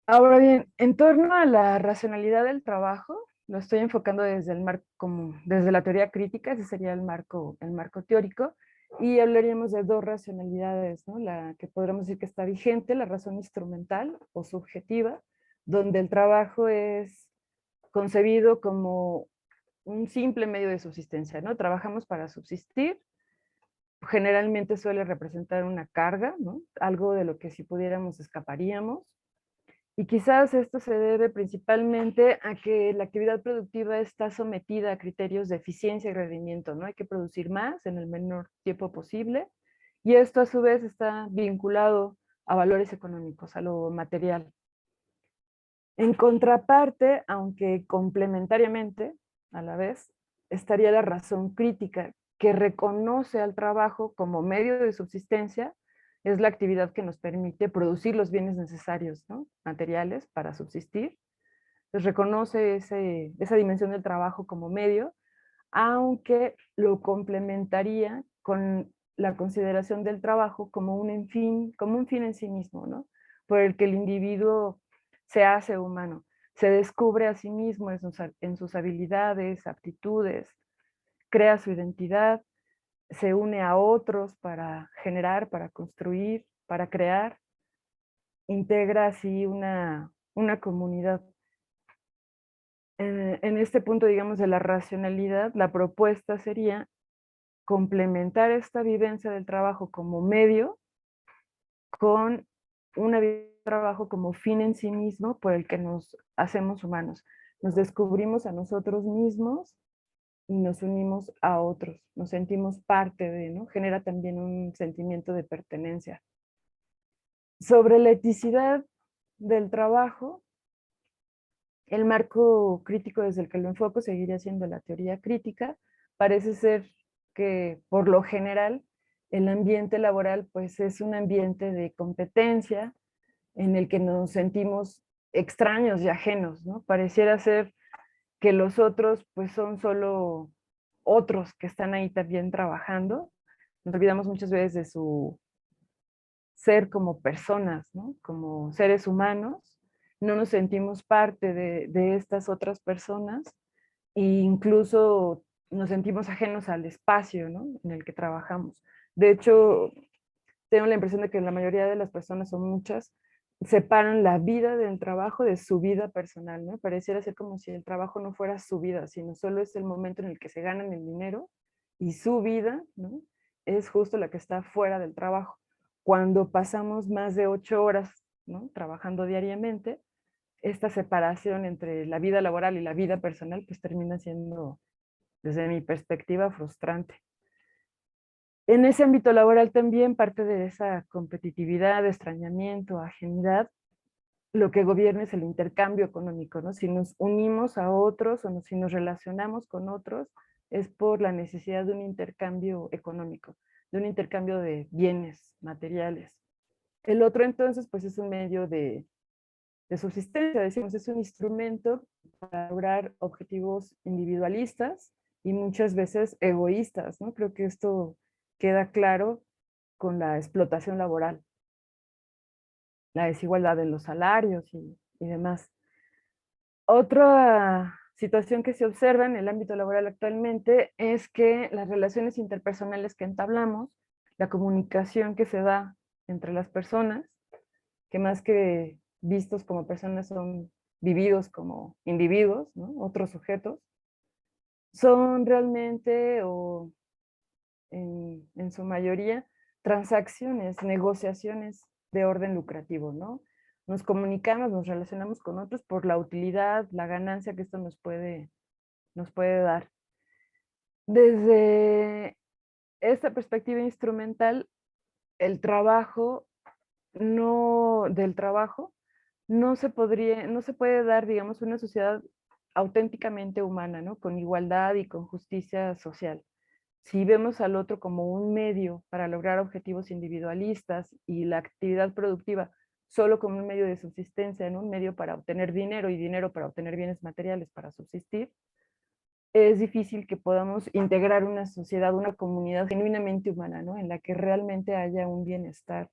ahora bien, en torno a la racionalidad del trabajo, lo estoy enfocando desde el marco, como desde la teoría crítica, ese sería el marco teórico, y hablaríamos de dos racionalidades, ¿no? La que podríamos decir que está vigente, la razón instrumental o subjetiva, donde el trabajo es concebido como un simple medio de subsistencia, ¿no? Trabajamos para subsistir, generalmente suele representar una carga, ¿no? Algo de lo que si pudiéramos escaparíamos. Y quizás esto se debe principalmente a que la actividad productiva está sometida a criterios de eficiencia y rendimiento, ¿no? Hay que producir más en el menor tiempo posible, y esto a su vez está vinculado a valores económicos, a lo material. En contraparte, aunque complementariamente, a la vez, estaría la razón crítica, que reconoce al trabajo como medio de subsistencia, es la actividad que nos permite producir los bienes necesarios, ¿no?, materiales para subsistir. Entonces reconoce esa dimensión del trabajo como medio, aunque lo complementaría con la consideración del trabajo como un fin en sí mismo, ¿no?, por el que el individuo se hace humano, se descubre a sí mismo en sus habilidades, aptitudes, crea su identidad, se une a otros para generar, para construir, para crear, integra así una comunidad. En este punto, digamos, de la racionalidad, la propuesta sería complementar esta vivencia del trabajo como medio con una vida de trabajo como fin en sí mismo por el que nos hacemos humanos. Nos descubrimos a nosotros mismos y nos unimos a otros, nos sentimos parte de, ¿no? Genera también un sentimiento de pertenencia. Sobre la eticidad del trabajo, el marco crítico desde el que lo enfoco seguiría siendo la teoría crítica. Parece ser que, por lo general, el ambiente laboral pues es un ambiente de competencia en el que nos sentimos extraños y ajenos, ¿no? Pareciera ser que los otros pues son solo otros que están ahí también trabajando. Nos olvidamos muchas veces de su ser como personas, ¿no?, como seres humanos. No nos sentimos parte de estas otras personas, e incluso nos sentimos ajenos al espacio, ¿no?, en el que trabajamos. De hecho, tengo la impresión de que la mayoría de las personas, son muchas, separan la vida del trabajo de su vida personal, ¿no? Pareciera ser como si el trabajo no fuera su vida, sino solo es el momento en el que se ganan el dinero y su vida, ¿no? Es justo la que está fuera del trabajo. Cuando pasamos más de 8 horas, ¿no? Trabajando diariamente, esta separación entre la vida laboral y la vida personal, pues termina siendo, desde mi perspectiva, frustrante. En ese ámbito laboral también, parte de esa competitividad, extrañamiento, ajenidad, lo que gobierna es el intercambio económico, ¿no? Si nos unimos a otros o si nos relacionamos con otros, es por la necesidad de un intercambio económico, de un intercambio de bienes materiales. El otro entonces, pues es un medio de subsistencia, decimos, es un instrumento para lograr objetivos individualistas y muchas veces egoístas, ¿no? Creo que esto queda claro con la explotación laboral, la desigualdad en los salarios y demás. Otra situación que se observa en el ámbito laboral actualmente es que las relaciones interpersonales que entablamos, la comunicación que se da entre las personas, que más que vistos como personas son vividos como individuos, ¿no? Otros sujetos, son realmente o en su mayoría transacciones, negociaciones de orden lucrativo, ¿no? Nos comunicamos, nos relacionamos con otros por la utilidad, la ganancia que esto nos puede dar. Desde esta perspectiva instrumental, el trabajo del trabajo no se puede dar, digamos, una sociedad auténticamente humana, ¿no? Con igualdad y con justicia social. Si vemos al otro como un medio para lograr objetivos individualistas y la actividad productiva solo como un medio de subsistencia, ¿no? Un medio para obtener dinero y dinero para obtener bienes materiales para subsistir, es difícil que podamos integrar una sociedad, una comunidad genuinamente humana, ¿no? En la que realmente haya un bienestar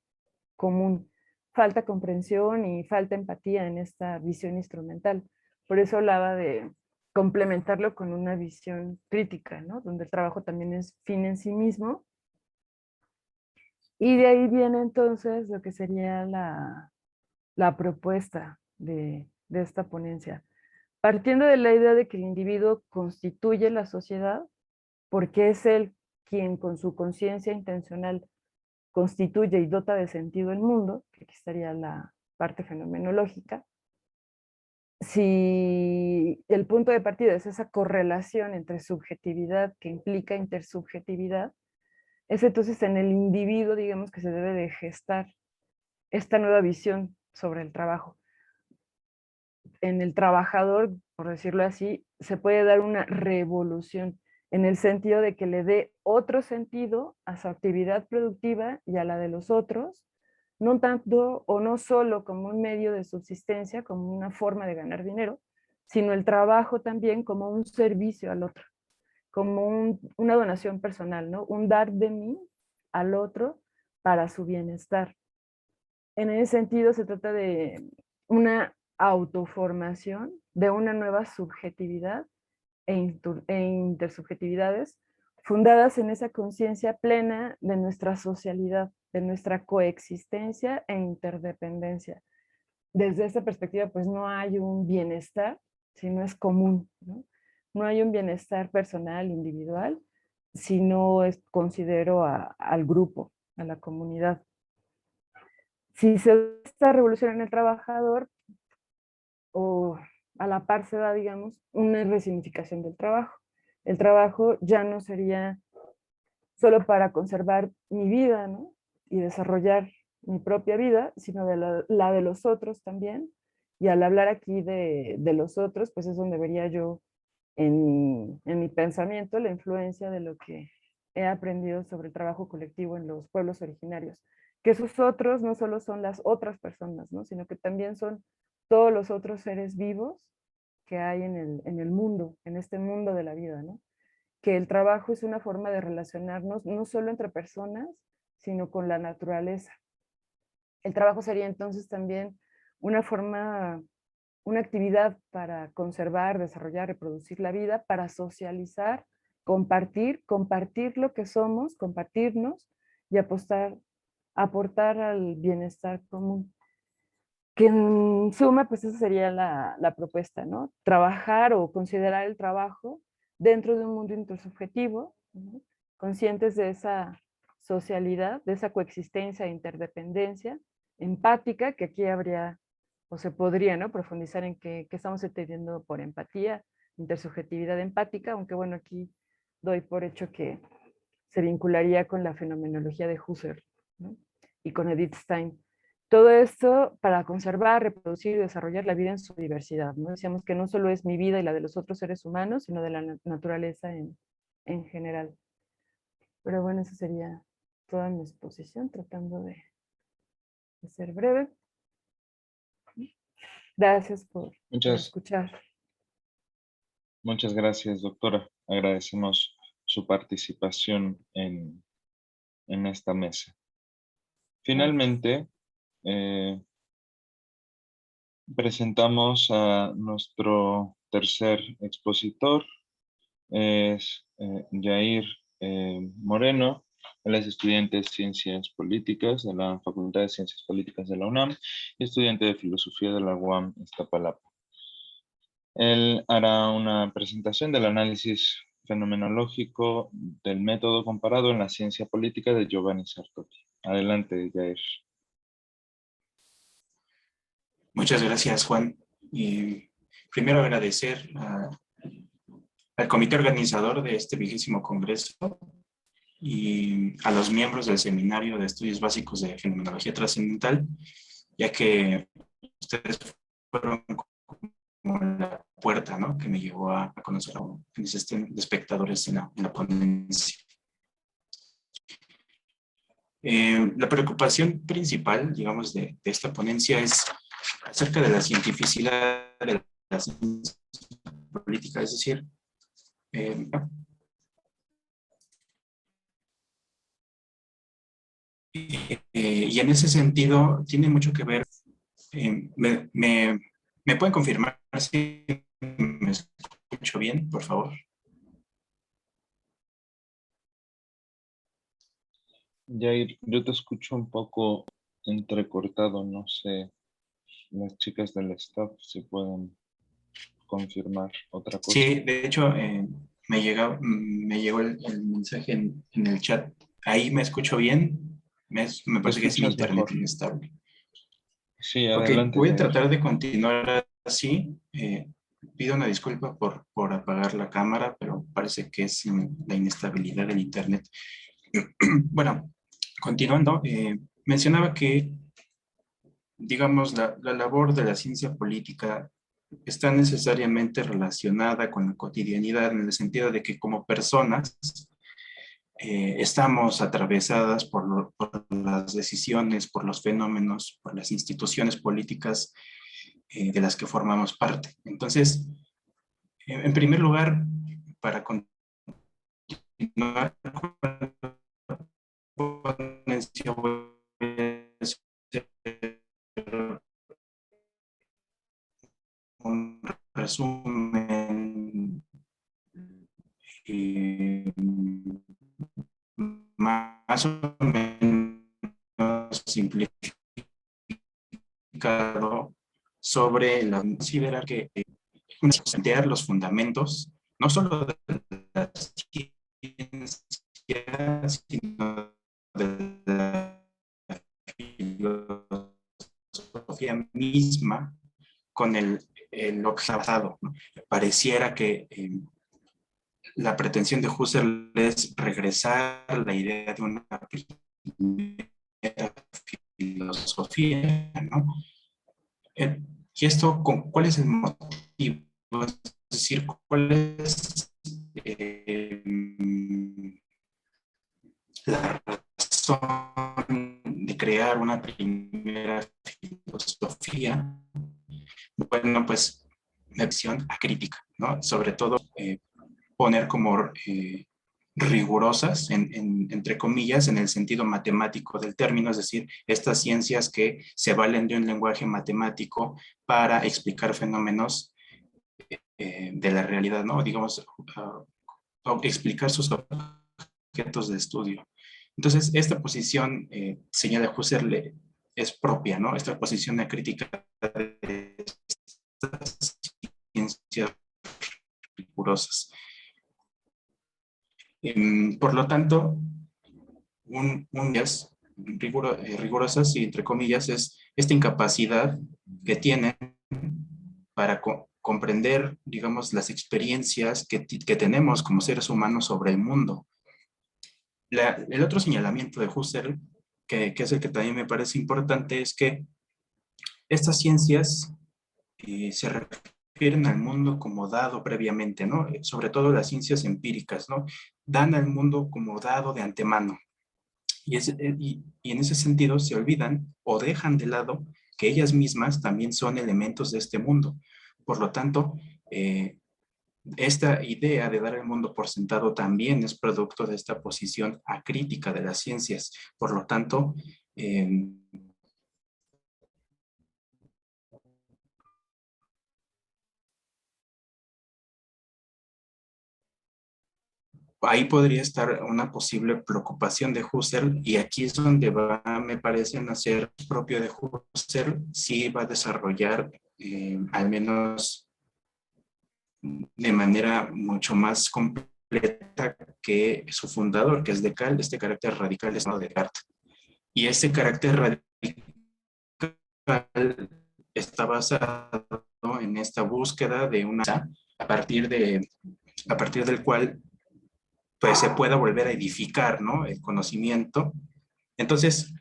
común. Falta comprensión y falta empatía en esta visión instrumental. Por eso hablaba de complementarlo con una visión crítica, ¿no? Donde el trabajo también es fin en sí mismo. Y de ahí viene entonces lo que sería la propuesta de esta ponencia. Partiendo de la idea de que el individuo constituye la sociedad, porque es él quien con su conciencia intencional constituye y dota de sentido el mundo, que aquí estaría la parte fenomenológica. Si el punto de partida es esa correlación entre subjetividad que implica intersubjetividad, es entonces en el individuo, digamos, que se debe de gestar esta nueva visión sobre el trabajo. En el trabajador, por decirlo así, se puede dar una revolución en el sentido de que le dé otro sentido a su actividad productiva y a la de los otros, no tanto o no solo como un medio de subsistencia, como una forma de ganar dinero, sino el trabajo también como un servicio al otro, como una donación personal, ¿no? Un dar de mí al otro para su bienestar. En ese sentido se trata de una autoformación, de una nueva subjetividad e intersubjetividades fundadas en esa conciencia plena de nuestra socialidad, de nuestra coexistencia e interdependencia. Desde esta perspectiva, pues no hay un bienestar, sino es común, ¿no? No hay un bienestar personal, individual, sino considero al grupo, a la comunidad. Si se da esta revolución en el trabajador, o a la par se da, digamos, una resignificación del trabajo. El trabajo ya no sería solo para conservar mi vida, ¿no? Y desarrollar mi propia vida, sino de la de los otros también. Y al hablar aquí de los otros, pues es donde vería yo en mi pensamiento la influencia de lo que he aprendido sobre el trabajo colectivo en los pueblos originarios. Que esos otros no solo son las otras personas, ¿no? Sino que también son todos los otros seres vivos que hay en el mundo, en este mundo de la vida, ¿no? Que el trabajo es una forma de relacionarnos no solo entre personas, sino con la naturaleza. El trabajo sería entonces también una forma, una actividad para conservar, desarrollar, reproducir la vida, para socializar, compartir lo que somos, compartirnos y aportar al bienestar común. Que en suma, pues esa sería la propuesta, ¿no? Trabajar o considerar el trabajo dentro de un mundo intersubjetivo, ¿no? Conscientes de esa socialidad, de esa coexistencia e interdependencia, empática, que aquí habría, o se podría, ¿no? Profundizar en qué estamos entendiendo por empatía, intersubjetividad empática, aunque bueno, aquí doy por hecho que se vincularía con la fenomenología de Husserl, ¿no? Y con Edith Stein. Todo esto para conservar, reproducir y desarrollar la vida en su diversidad, ¿no? Decíamos que no solo es mi vida y la de los otros seres humanos, sino de la naturaleza en general. Pero bueno, esa sería toda mi exposición, tratando de ser breve. Gracias por escuchar. Muchas gracias, doctora. Agradecemos su participación en esta mesa. Finalmente, presentamos a nuestro tercer expositor, es Yair Moreno. Él es estudiante de Ciencias Políticas de la Facultad de Ciencias Políticas de la UNAM y estudiante de Filosofía de la UAM Iztapalapa. Él hará una presentación del análisis fenomenológico del método comparado en la ciencia política de Giovanni Sartori. Adelante, Jair. Muchas gracias, Juan. Y primero agradecer al comité organizador de este 20º Congreso y a los miembros del Seminario de Estudios Básicos de Fenomenología Trascendental, ya que ustedes fueron como la puerta, ¿no?, que me llevó a conocer a quienes estén de espectadores en la ponencia. La preocupación principal, digamos, de esta ponencia es acerca de la cientificidad de la ciencia política, es decir, y en ese sentido tiene mucho que ver. ¿Me pueden confirmar si me escucho bien, por favor? Jair, yo te escucho un poco entrecortado, no sé, las chicas del staff si pueden confirmar otra cosa. Sí, de hecho, me llegó el mensaje en el chat. Ahí me escucho bien. Me parece que es mi internet inestable. Sí, Ok, adelante. voy a tratar de continuar así. Pido una disculpa por apagar la cámara, pero parece que es la inestabilidad del internet. Bueno, continuando, mencionaba que, digamos, la labor de la ciencia política está necesariamente relacionada con la cotidianidad, en el sentido de que como personas estamos atravesadas por las decisiones, por los fenómenos, por las instituciones políticas de las que formamos parte. Entonces, en primer lugar, para continuar con la ponencia, voy a hacer un resumen más o menos simplificado sobre la considerar que plantear los fundamentos no solo de la ciencia, sino de la filosofía misma con el observado, ¿no? Pareciera que la pretensión de Husserl es regresar a la idea de una primera filosofía, ¿no? Y esto, ¿cuál es el motivo? Es decir, ¿cuál es la razón de crear una primera filosofía? Bueno, pues la visión acrítica, ¿no? Sobre todo poner como rigurosas, entre comillas, en el sentido matemático del término, es decir, estas ciencias que se valen de un lenguaje matemático para explicar fenómenos de la realidad, ¿no? Digamos, explicar sus objetos de estudio. Entonces, esta posición, señala Husserl, es propia, ¿no? Esta posición acrítica de estas ciencias rigurosas. Por lo tanto, rigurosas y entre comillas es esta incapacidad que tienen para comprender, digamos, las experiencias que tenemos como seres humanos sobre el mundo. El otro señalamiento de Husserl, que es el que también me parece importante, es que estas ciencias se refieren al mundo como dado previamente, ¿no? Sobre todo las ciencias empíricas, ¿no? Dan al mundo como dado de antemano. Y en ese sentido se olvidan o dejan de lado que ellas mismas también son elementos de este mundo. Por lo tanto, esta idea de dar el mundo por sentado también es producto de esta posición acrítica de las ciencias. Por lo tanto, ahí podría estar una posible preocupación de Husserl, y aquí es donde va, me parece, nacer propio de Husserl, sí va a desarrollar al menos de manera mucho más completa que su fundador, que es Descartes, este carácter radical es de Descartes. Y ese carácter radical está basado en esta búsqueda de una a partir del cual pues se pueda volver a edificar, ¿no? El conocimiento. Entonces,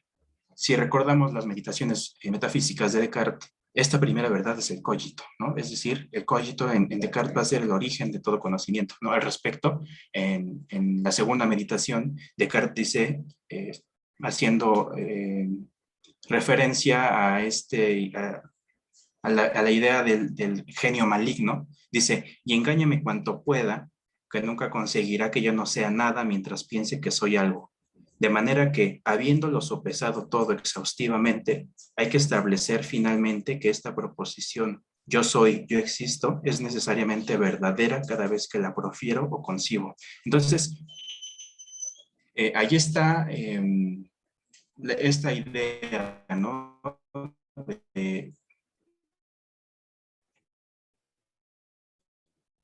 si recordamos las meditaciones metafísicas de Descartes, esta primera verdad es el cogito, ¿no? Es decir, el cogito en Descartes va a ser el origen de todo conocimiento, ¿no? Al respecto, en la segunda meditación, Descartes dice, haciendo referencia a la idea del genio maligno, dice, y engáñame cuanto pueda, que nunca conseguirá que yo no sea nada mientras piense que soy algo. De manera que, habiéndolo sopesado todo exhaustivamente, hay que establecer finalmente que esta proposición yo soy, yo existo, es necesariamente verdadera cada vez que la profiero o concibo. Entonces, ahí está esta idea, ¿no?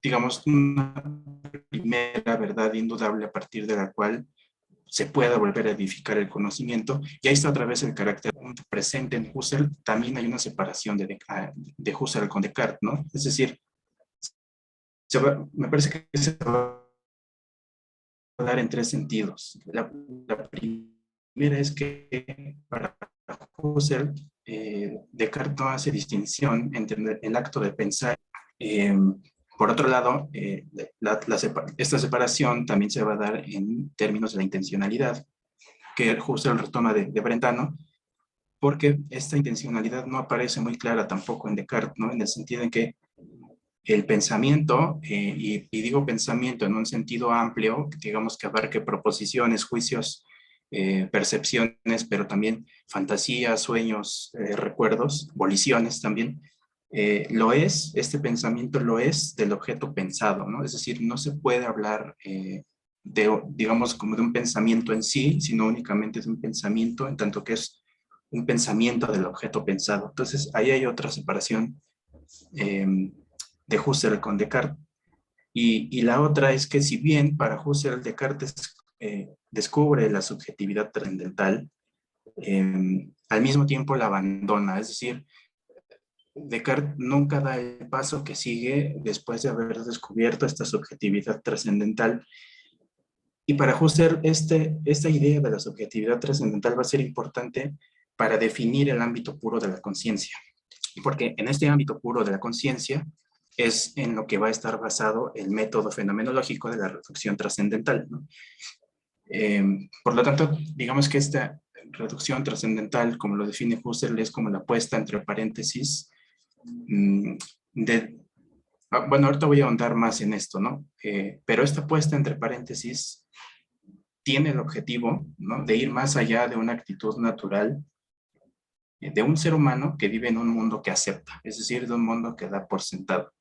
Digamos, una primera verdad indudable a partir de la cual se pueda volver a edificar el conocimiento. Y ahí está otra vez el carácter presente en Husserl. También hay una separación de Husserl con Descartes, ¿no? Es decir, me parece que se va a dar en tres sentidos. La primera es que para Husserl, Descartes no hace distinción entre el acto de pensar. Por otro lado, esta separación también se va a dar en términos de la intencionalidad, que Husserl retoma de Brentano, porque esta intencionalidad no aparece muy clara tampoco en Descartes, ¿no? En el sentido en que el pensamiento, y digo pensamiento en un sentido amplio, digamos que abarque proposiciones, juicios, percepciones, pero también fantasías, sueños, recuerdos, voliciones también, este pensamiento lo es del objeto pensado, ¿no? Es decir, no se puede hablar digamos, como de un pensamiento en sí, sino únicamente de un pensamiento, en tanto que es un pensamiento del objeto pensado. Entonces, ahí hay otra separación de Husserl con Descartes. Y la otra es que si bien para Husserl Descartes descubre la subjetividad trascendental, al mismo tiempo la abandona, es decir, Descartes nunca da el paso que sigue después de haber descubierto esta subjetividad trascendental. Y para Husserl, esta idea de la subjetividad trascendental va a ser importante para definir el ámbito puro de la conciencia. Porque en este ámbito puro de la conciencia es en lo que va a estar basado el método fenomenológico de la reducción trascendental, ¿no? Por lo tanto, digamos que esta reducción trascendental, como lo define Husserl, es como la puesta entre paréntesis bueno, ahorita voy a ahondar más en esto, ¿no? Pero esta puesta entre paréntesis tiene el objetivo, ¿no?, de ir más allá de una actitud natural de un ser humano que vive en un mundo que acepta, es decir, de un mundo que da por sentado.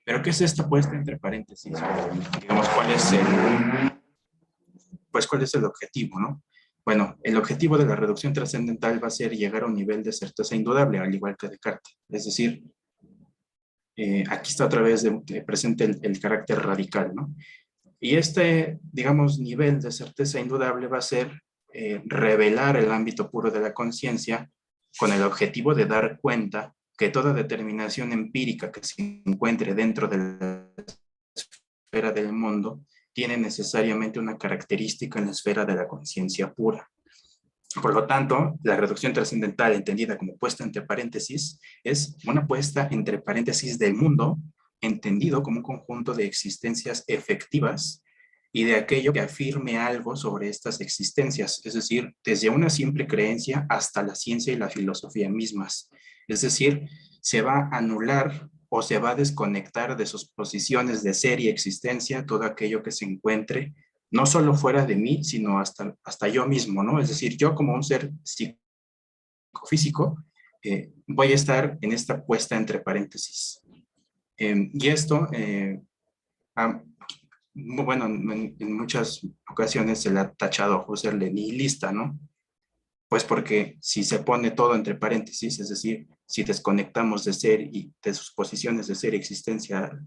Pero ¿qué es esta puesta entre paréntesis? Digamos, ¿cuál es el objetivo, no? Bueno, el objetivo de la reducción trascendental va a ser llegar a un nivel de certeza indudable, al igual que Descartes. Es decir, aquí está otra vez presente el carácter radical, ¿no? Y este, digamos, nivel de certeza indudable va a ser revelar el ámbito puro de la conciencia con el objetivo de dar cuenta que toda determinación empírica que se encuentre dentro de la esfera del mundo tiene necesariamente una característica en la esfera de la conciencia pura. Por lo tanto, la reducción trascendental, entendida como puesta entre paréntesis, es una puesta entre paréntesis del mundo, entendido como un conjunto de existencias efectivas y de aquello que afirme algo sobre estas existencias, es decir, desde una simple creencia hasta la ciencia y la filosofía mismas. Es decir, se va a anular o se va a desconectar de sus posiciones de ser y existencia todo aquello que se encuentre no solo fuera de mí, sino hasta yo mismo, ¿no? Es decir, yo como un ser psicofísico voy a estar en esta puesta entre paréntesis. Y esto, bueno, en muchas ocasiones se le ha tachado a Husserl de nihilista, ¿no? Pues porque si se pone todo entre paréntesis, es decir, si desconectamos de ser y de sus posiciones de ser y existencia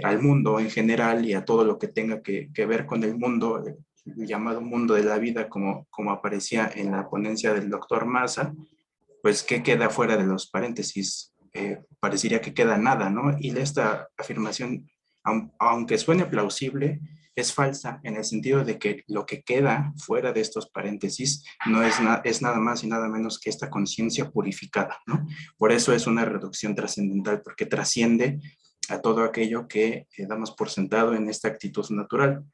al mundo en general y a todo lo que tenga que ver con el mundo, el llamado mundo de la vida, como aparecía en la ponencia del doctor Maza, pues ¿qué queda fuera de los paréntesis? Parecería que queda nada, ¿no? Y esta afirmación, aunque suene plausible, es falsa en el sentido de que lo que queda fuera de estos paréntesis no es nada más y nada menos que esta conciencia purificada, ¿no? Por eso es una reducción trascendental, porque trasciende a todo aquello que damos por sentado en esta actitud natural.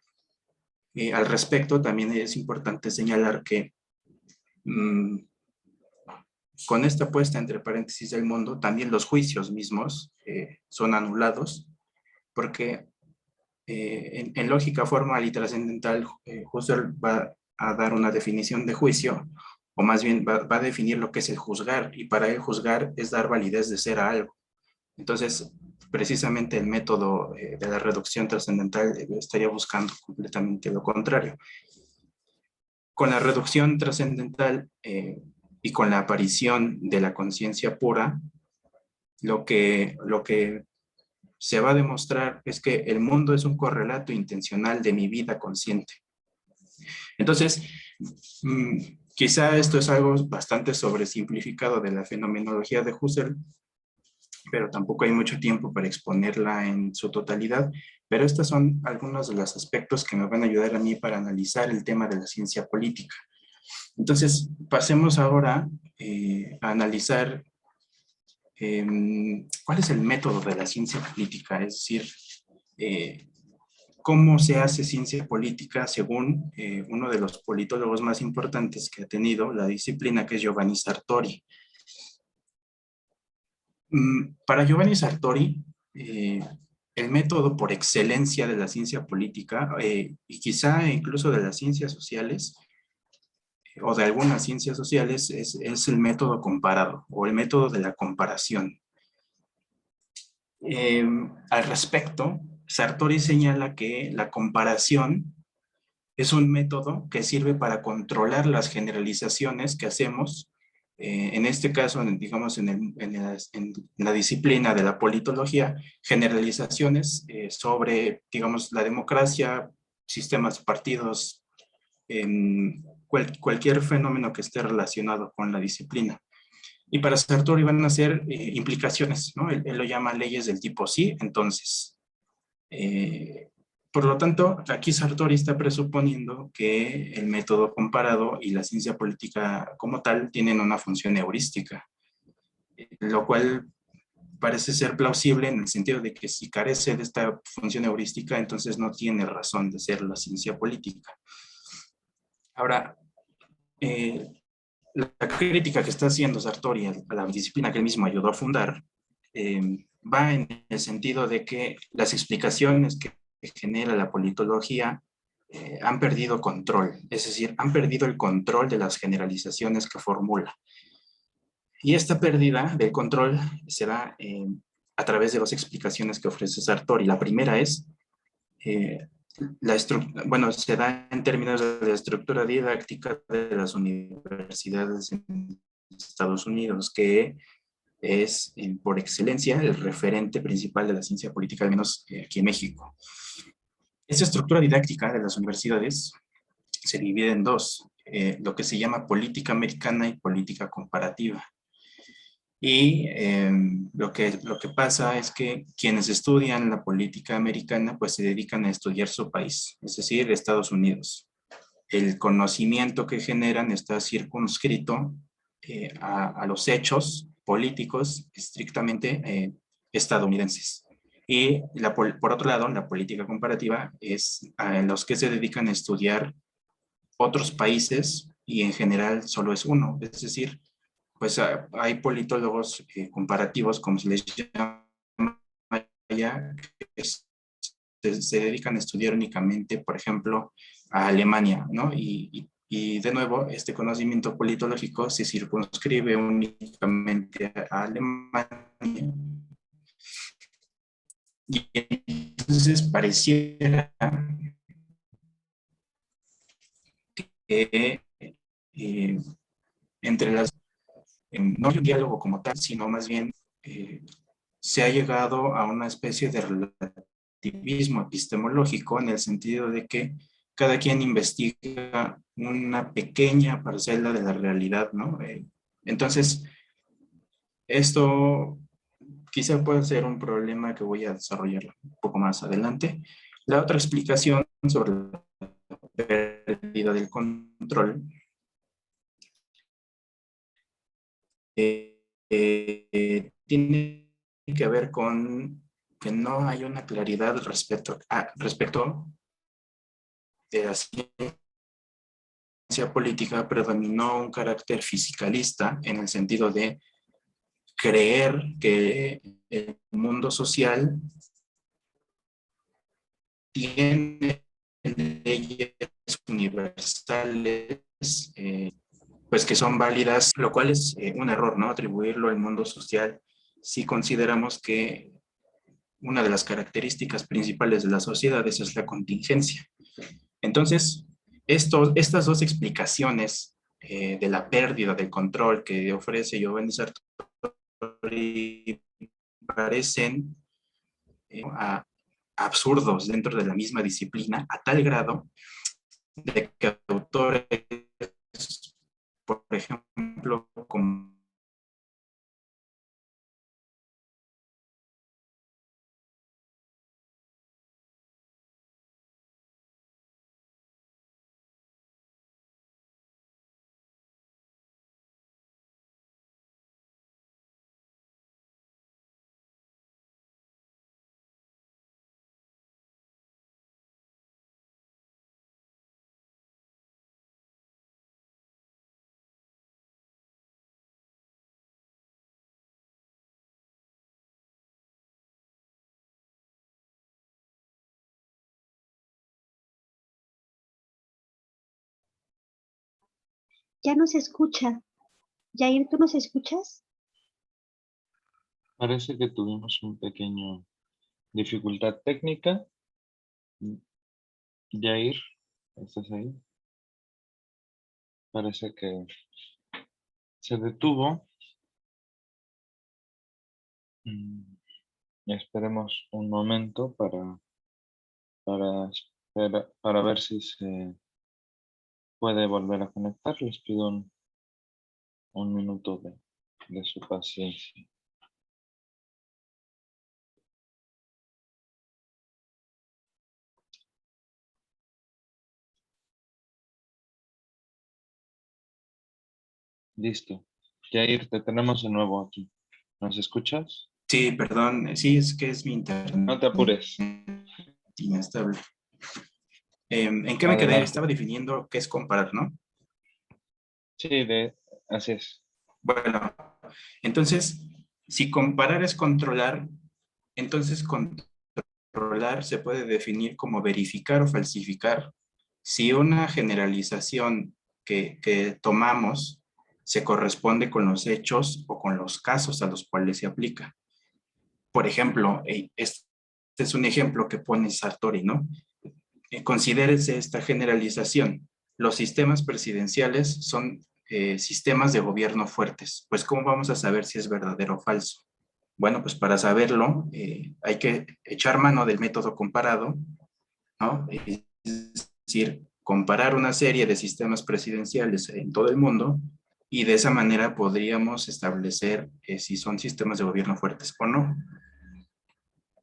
Al respecto, también es importante señalar que con esta puesta entre paréntesis del mundo, también los juicios mismos son anulados, porque en lógica formal y trascendental, Husserl va a dar una definición de juicio, o más bien va a definir lo que es el juzgar, y para él juzgar es dar validez de ser a algo. Entonces, precisamente el método de la reducción trascendental estaría buscando completamente lo contrario. Con la reducción trascendental y con la aparición de la conciencia pura, lo que se va a demostrar es que el mundo es un correlato intencional de mi vida consciente. Entonces, quizá esto es algo bastante sobresimplificado de la fenomenología de Husserl, pero tampoco hay mucho tiempo para exponerla en su totalidad, pero estos son algunos de los aspectos que me van a ayudar a mí para analizar el tema de la ciencia política. Entonces, pasemos ahora a analizar cuál es el método de la ciencia política, es decir, cómo se hace ciencia política según uno de los politólogos más importantes que ha tenido la disciplina, que es Giovanni Sartori. Para Giovanni Sartori, el método por excelencia de la ciencia política, y quizá incluso de las ciencias sociales, o de algunas ciencias sociales, es el método comparado, o el método de la comparación. Al respecto, Sartori señala que la comparación es un método que sirve para controlar las generalizaciones que hacemos, en este caso, digamos, en la disciplina de la politología, generalizaciones sobre, digamos, la democracia, sistemas de partidos, cualquier fenómeno que esté relacionado con la disciplina. Y para Sartori van a ser implicaciones, ¿no? Él lo llama leyes del tipo sí, entonces. Por lo tanto, aquí Sartori está presuponiendo que el método comparado y la ciencia política como tal tienen una función heurística, lo cual parece ser plausible en el sentido de que si carece de esta función heurística, entonces no tiene razón de ser la ciencia política. Ahora, la crítica que está haciendo Sartori a la disciplina que él mismo ayudó a fundar va en el sentido de que las explicaciones que genera la politología han perdido control, es decir, han perdido el control de las generalizaciones que formula. Y esta pérdida del control se da a través de dos explicaciones que ofrece Sartori. La primera es bueno, se da en términos de la estructura didáctica de las universidades en Estados Unidos, que es por excelencia el referente principal de la ciencia política, al menos aquí en México. Esta estructura didáctica de las universidades se divide en dos, lo que se llama política americana y política comparativa. Y lo que pasa es que quienes estudian la política americana pues se dedican a estudiar su país, es decir, Estados Unidos. El conocimiento que generan está circunscrito a los hechos políticos estrictamente estadounidenses. Y por otro lado, la política comparativa es a los que se dedican a estudiar otros países y en general solo es uno, es decir, pues hay politólogos comparativos, como se les llama allá, que se dedican a estudiar únicamente, por ejemplo, a Alemania, ¿no? Y de nuevo, este conocimiento politológico se circunscribe únicamente a Alemania. Y entonces pareciera que entre las no hay un diálogo como tal, sino más bien se ha llegado a una especie de relativismo epistemológico en el sentido de que cada quien investiga una pequeña parcela de la realidad, ¿no? Entonces, esto quizá pueda ser un problema que voy a desarrollar un poco más adelante. La otra explicación sobre la pérdida del control tiene que ver con que no hay una claridad respecto de la ciencia política. Predominó un carácter fisicalista en el sentido de creer que el mundo social tiene leyes universales pues que son válidas, lo cual es un error, ¿no? Atribuirlo al mundo social si consideramos que una de las características principales de las sociedades es la contingencia. Entonces, estas dos explicaciones de la pérdida del control que ofrece Giovanni Sartori parecen absurdos dentro de la misma disciplina, a tal grado de que autores, por ejemplo, como Ya no se escucha. Yair, ¿tú nos escuchas? Parece que tuvimos un pequeño dificultad técnica. Jair, ¿estás ahí? Parece que se detuvo. Esperemos un momento para ver si se puede volver a conectar. Les pido un minuto de su paciencia. Listo. Jair, te tenemos de nuevo aquí. ¿Nos escuchas? sí, perdón, sí, es que es mi internet. No te apures. Inestable. ¿En qué me quedé? Adelante. Estaba definiendo qué es comparar, ¿no? Sí, así es. Bueno, entonces, si comparar es controlar, entonces controlar se puede definir como verificar o falsificar. Si una generalización que tomamos se corresponde con los hechos o con los casos a los cuales se aplica. Por ejemplo, este es un ejemplo que pone Sartori, ¿no? considérese esta generalización. Los sistemas presidenciales son sistemas de gobierno fuertes. Pues, ¿cómo vamos a saber si es verdadero o falso? Bueno, pues para saberlo hay que echar mano del método comparado, ¿no? Es decir, comparar una serie de sistemas presidenciales en todo el mundo y de esa manera podríamos establecer si son sistemas de gobierno fuertes o no.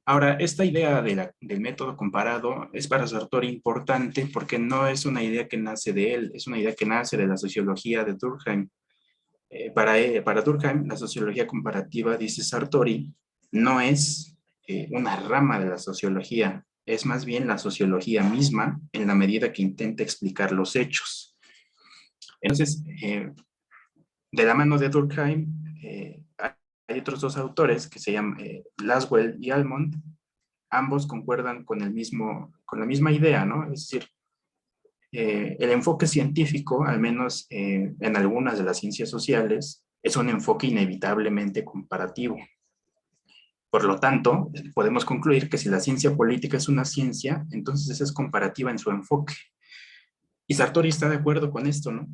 Ahora, esta idea del método comparado es para Sartori importante porque no es una idea que nace de él, es una idea que nace de la sociología de Durkheim. Para Durkheim, la sociología comparativa, dice Sartori, no es una rama de la sociología, es más bien la sociología misma en la medida que intenta explicar los hechos. Entonces, de la mano de Durkheim, hay otros dos autores que se llaman Laswell y Almond. Ambos concuerdan con la misma idea, ¿no? Es decir, el enfoque científico, al menos en algunas de las ciencias sociales, es un enfoque inevitablemente comparativo. Por lo tanto, podemos concluir que si la ciencia política es una ciencia, entonces es comparativa en su enfoque. Y Sartori está de acuerdo con esto, ¿no?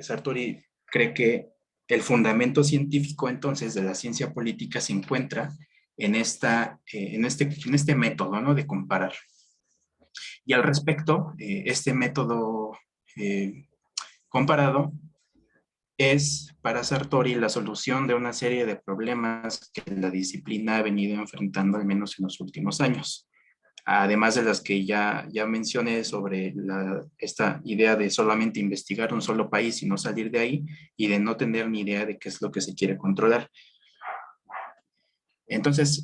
Sartori cree que el fundamento científico entonces de la ciencia política se encuentra en este método, ¿no? De comparar. Y al respecto, este método comparado es para Sartori la solución de una serie de problemas que la disciplina ha venido enfrentando al menos en los últimos años. Además de las que ya mencioné sobre esta idea de solamente investigar un solo país y no salir de ahí, y de no tener ni idea de qué es lo que se quiere controlar. Entonces,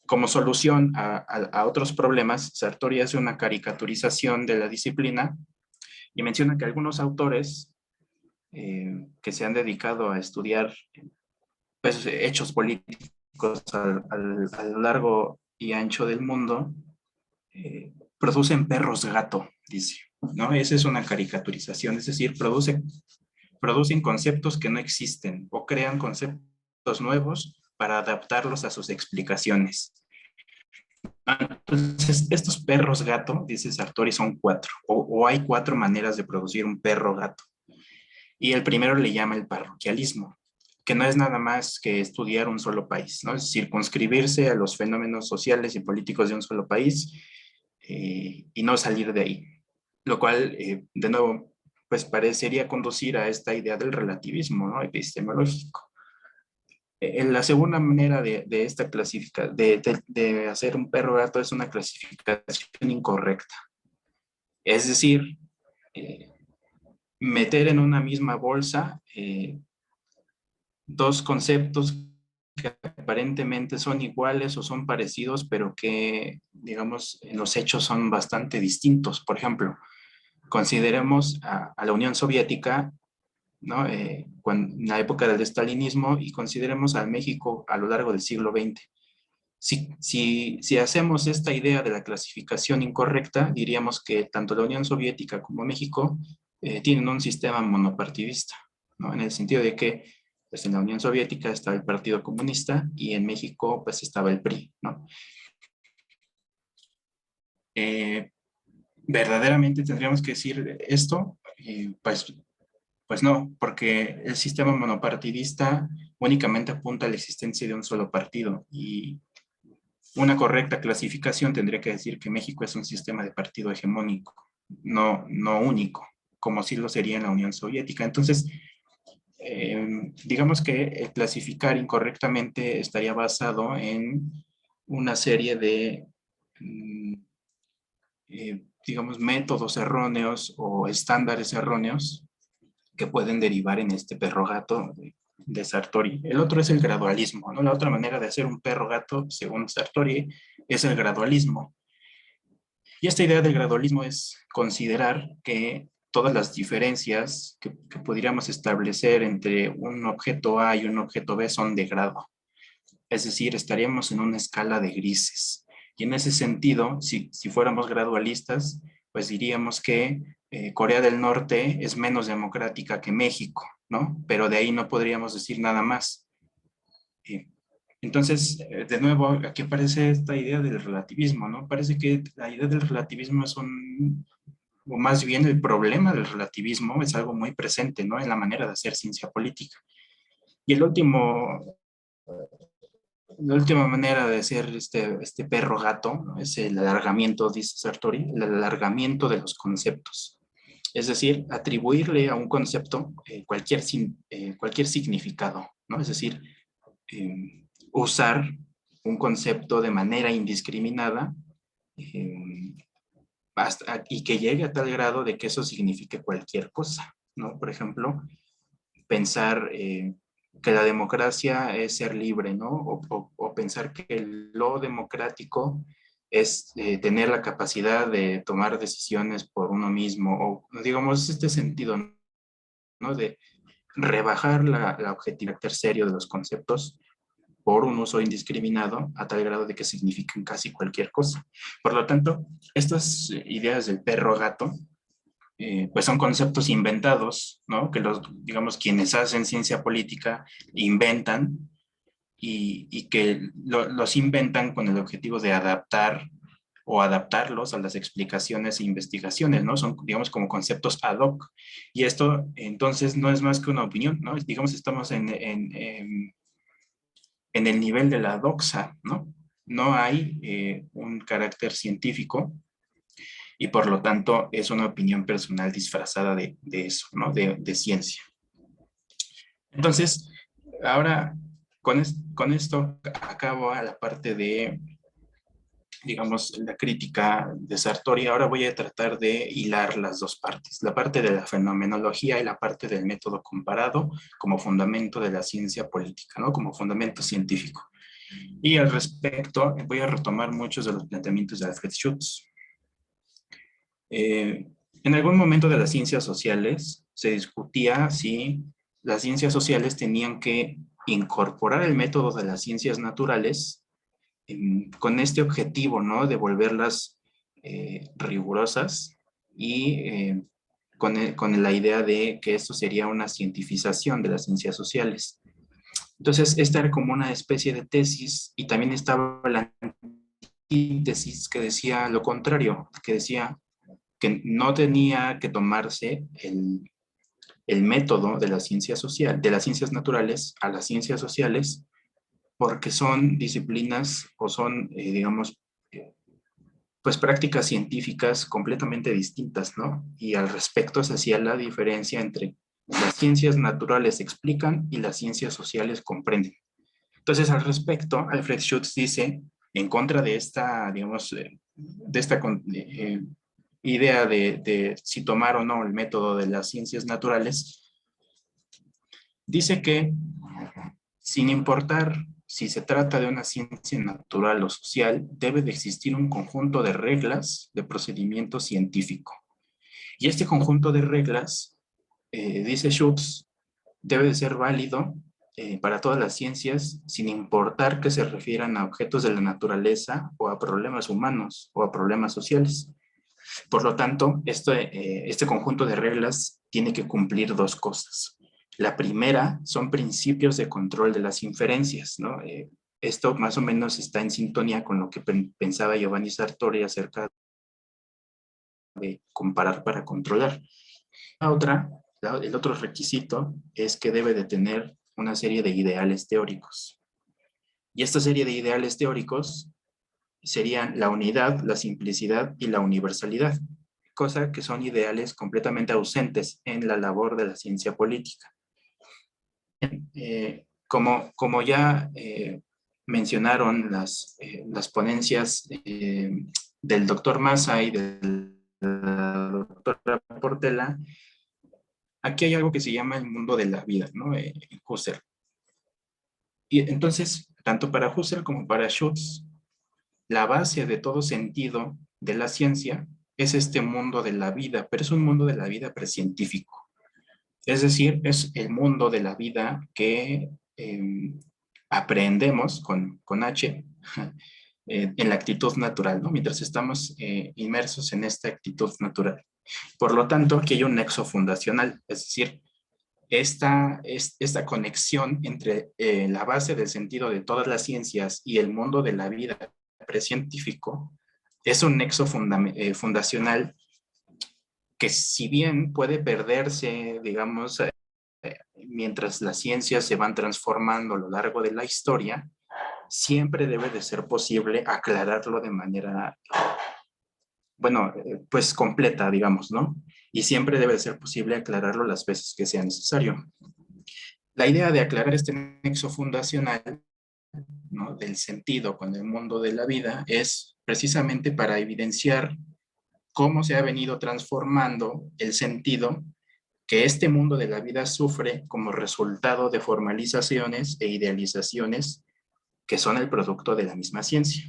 como solución a otros problemas, Sartori hace una caricaturización de la disciplina y menciona que algunos autores que se han dedicado a estudiar pues, hechos políticos a lo largo y ancho del mundo, producen perros gato, dice, ¿no? Esa es una caricaturización, es decir, producen conceptos que no existen o crean conceptos nuevos para adaptarlos a sus explicaciones. Entonces, estos perros gato, dice Sartori, son 4, o hay 4 maneras de producir un perro gato. Y el primero le llama el parroquialismo, que no es nada más que estudiar un solo país, ¿no? Es circunscribirse a los fenómenos sociales y políticos de un solo país y no salir de ahí. Lo cual, de nuevo, pues parecería conducir a esta idea del relativismo, ¿no? Epistemológico. La segunda manera de hacer un perro gato es una clasificación incorrecta. Es decir, meter en una misma bolsa dos conceptos que aparentemente son iguales o son parecidos, pero que, digamos, en los hechos son bastante distintos. Por ejemplo, consideremos a la Unión Soviética, ¿no? En la época del estalinismo, y consideremos a México a lo largo del siglo XX. Si hacemos esta idea de la clasificación incorrecta, diríamos que tanto la Unión Soviética como México tienen un sistema monopartidista, ¿no? En el sentido de que pues, en la Unión Soviética estaba el Partido Comunista y en México pues estaba el PRI, ¿no? ¿Verdaderamente tendríamos que decir esto? Pues no, porque el sistema monopartidista únicamente apunta a la existencia de un solo partido, y una correcta clasificación tendría que decir que México es un sistema de partido hegemónico, no único, como sí lo sería en la Unión Soviética. Entonces, digamos que clasificar incorrectamente estaría basado en una serie de, digamos, métodos erróneos o estándares erróneos que pueden derivar en este perro gato de Sartori. El otro es el gradualismo, ¿no? La otra manera de hacer un perro gato, según Sartori, es el gradualismo. Y esta idea del gradualismo es considerar que todas las diferencias que pudiéramos establecer entre un objeto A y un objeto B son de grado. Es decir, estaríamos en una escala de grises. Y en ese sentido, si fuéramos gradualistas, pues diríamos que Corea del Norte es menos democrática que México, ¿no? Pero de ahí no podríamos decir nada más. Entonces, de nuevo, aquí aparece esta idea del relativismo, ¿no? Parece que la idea del relativismo es o más bien el problema del relativismo es algo muy presente, ¿no? En la manera de hacer ciencia política. Y la última manera de hacer este perro gato, ¿no? Es el alargamiento, dice Sartori, el alargamiento de los conceptos. Es decir, atribuirle a un concepto cualquier significado, ¿no? Es decir, usar un concepto de manera indiscriminada y que llegue a tal grado de que eso signifique cualquier cosa, ¿no? Por ejemplo, pensar que la democracia es ser libre, ¿no? O pensar que lo democrático es tener la capacidad de tomar decisiones por uno mismo, o digamos este sentido, ¿no? De rebajar la objetividad serio de los conceptos por un uso indiscriminado a tal grado de que significan casi cualquier cosa. Por lo tanto, estas ideas del perro gato pues son conceptos inventados, ¿no? Que digamos, quienes hacen ciencia política inventan y que los inventan con el objetivo de adaptar o adaptarlos a las explicaciones e investigaciones, ¿no? Son, digamos, como conceptos ad hoc. Y esto, entonces, no es más que una opinión, ¿no? Digamos, estamos en el nivel de la doxa, ¿no? No hay un carácter científico y por lo tanto es una opinión personal disfrazada de eso, ¿no? De ciencia. Entonces, ahora con esto acabo a la parte de, digamos, la crítica de Sartori. Ahora voy a tratar de hilar las dos partes, la parte de la fenomenología y la parte del método comparado como fundamento de la ciencia política, ¿no? Como fundamento científico. Y al respecto, voy a retomar muchos de los planteamientos de Alfred Schutz. En algún momento de las ciencias sociales se discutía si las ciencias sociales tenían que incorporar el método de las ciencias naturales con este objetivo, ¿no? De volverlas rigurosas y con la idea de que esto sería una cientificación de las ciencias sociales. Entonces, esta era como una especie de tesis y también estaba la antítesis que decía lo contrario, que decía que no tenía que tomarse el método de la ciencia social, de las ciencias naturales a las ciencias sociales, porque son disciplinas o son, digamos, pues prácticas científicas completamente distintas, ¿no? Y al respecto se hacía la diferencia entre las ciencias naturales explican y las ciencias sociales comprenden. Entonces, al respecto, Alfred Schutz dice, en contra de esta, digamos, de esta idea de si tomar o no el método de las ciencias naturales, dice que sin importar si se trata de una ciencia natural o social, debe de existir un conjunto de reglas de procedimiento científico. Y este conjunto de reglas, dice Schutz, debe de ser válido para todas las ciencias, sin importar que se refieran a objetos de la naturaleza o a problemas humanos o a problemas sociales. Por lo tanto, este conjunto de reglas tiene que cumplir dos cosas. La primera son principios de control de las inferencias, ¿no? Esto más o menos está en sintonía con lo que pensaba Giovanni Sartori acerca de comparar para controlar. El otro requisito es que debe de tener una serie de ideales teóricos. Y esta serie de ideales teóricos serían la unidad, la simplicidad y la universalidad, cosa que son ideales completamente ausentes en la labor de la ciencia política. Como ya mencionaron las ponencias del doctor Massa y de la doctora Portela, aquí hay algo que se llama el mundo de la vida, ¿no? Husserl. Y entonces, tanto para Husserl como para Schutz, la base de todo sentido de la ciencia es este mundo de la vida, pero es un mundo de la vida precientífico. Es decir, es el mundo de la vida que aprendemos con H en la actitud natural, ¿no? Mientras estamos inmersos en esta actitud natural. Por lo tanto, aquí hay un nexo fundacional, es decir, esta conexión entre la base del sentido de todas las ciencias y el mundo de la vida precientífico es un nexo fundacional que, si bien puede perderse, digamos, mientras las ciencias se van transformando a lo largo de la historia, siempre debe de ser posible aclararlo de manera, bueno, pues completa, digamos, ¿no? Y siempre debe de ser posible aclararlo las veces que sea necesario. La idea de aclarar este nexo fundacional, ¿no?, del sentido con el mundo de la vida es precisamente para evidenciar cómo se ha venido transformando el sentido que este mundo de la vida sufre como resultado de formalizaciones e idealizaciones que son el producto de la misma ciencia.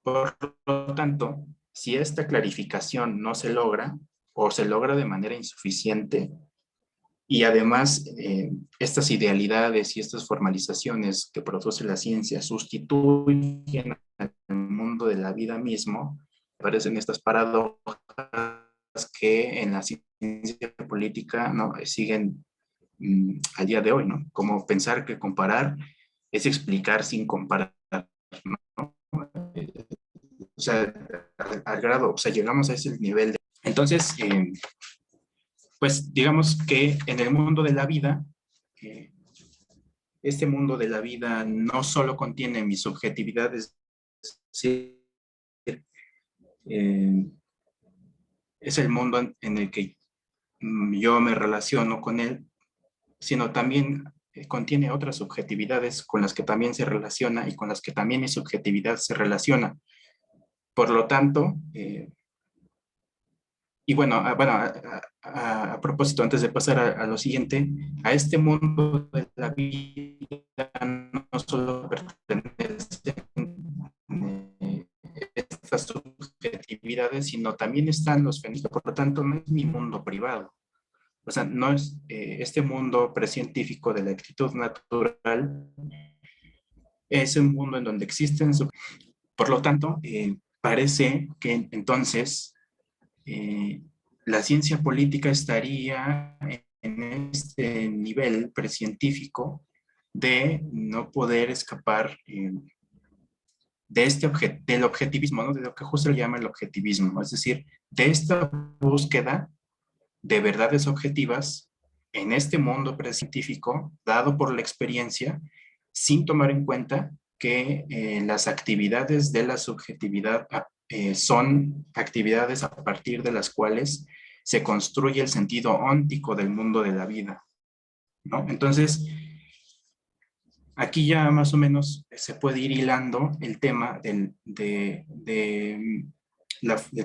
Por lo tanto, si esta clarificación no se logra o se logra de manera insuficiente, y además estas idealidades y estas formalizaciones que produce la ciencia sustituyen al mundo de la vida mismo, aparecen estas paradojas que en la ciencia política, ¿no?, siguen al día de hoy, ¿no? Como pensar que comparar es explicar sin comparar, ¿no? O sea, al grado, o sea, llegamos a ese nivel de... Entonces, pues digamos que en el mundo de la vida, este mundo de la vida no solo contiene mis subjetividades, sí, es el mundo en el que yo me relaciono con él, sino también contiene otras subjetividades con las que también se relaciona y con las que también mi subjetividad se relaciona. Por lo tanto, y bueno, a propósito, antes de pasar a lo siguiente, a este mundo de la vida no solo pertenecen estas subjetividades, sino también están los fenómenos. Por lo tanto, no es mi mundo privado. O sea, no es este mundo precientífico de la actitud natural, es un mundo en donde existen. Por lo tanto, parece que entonces la ciencia política estaría en este nivel precientífico de no poder escapar de del objetivismo, ¿no?, de lo que Husserl llama el objetivismo, es decir, de esta búsqueda de verdades objetivas en este mundo precientífico dado por la experiencia, sin tomar en cuenta que las actividades de la subjetividad son actividades a partir de las cuales se construye el sentido óntico del mundo de la vida, ¿no? Entonces, aquí ya más o menos se puede ir hilando el tema del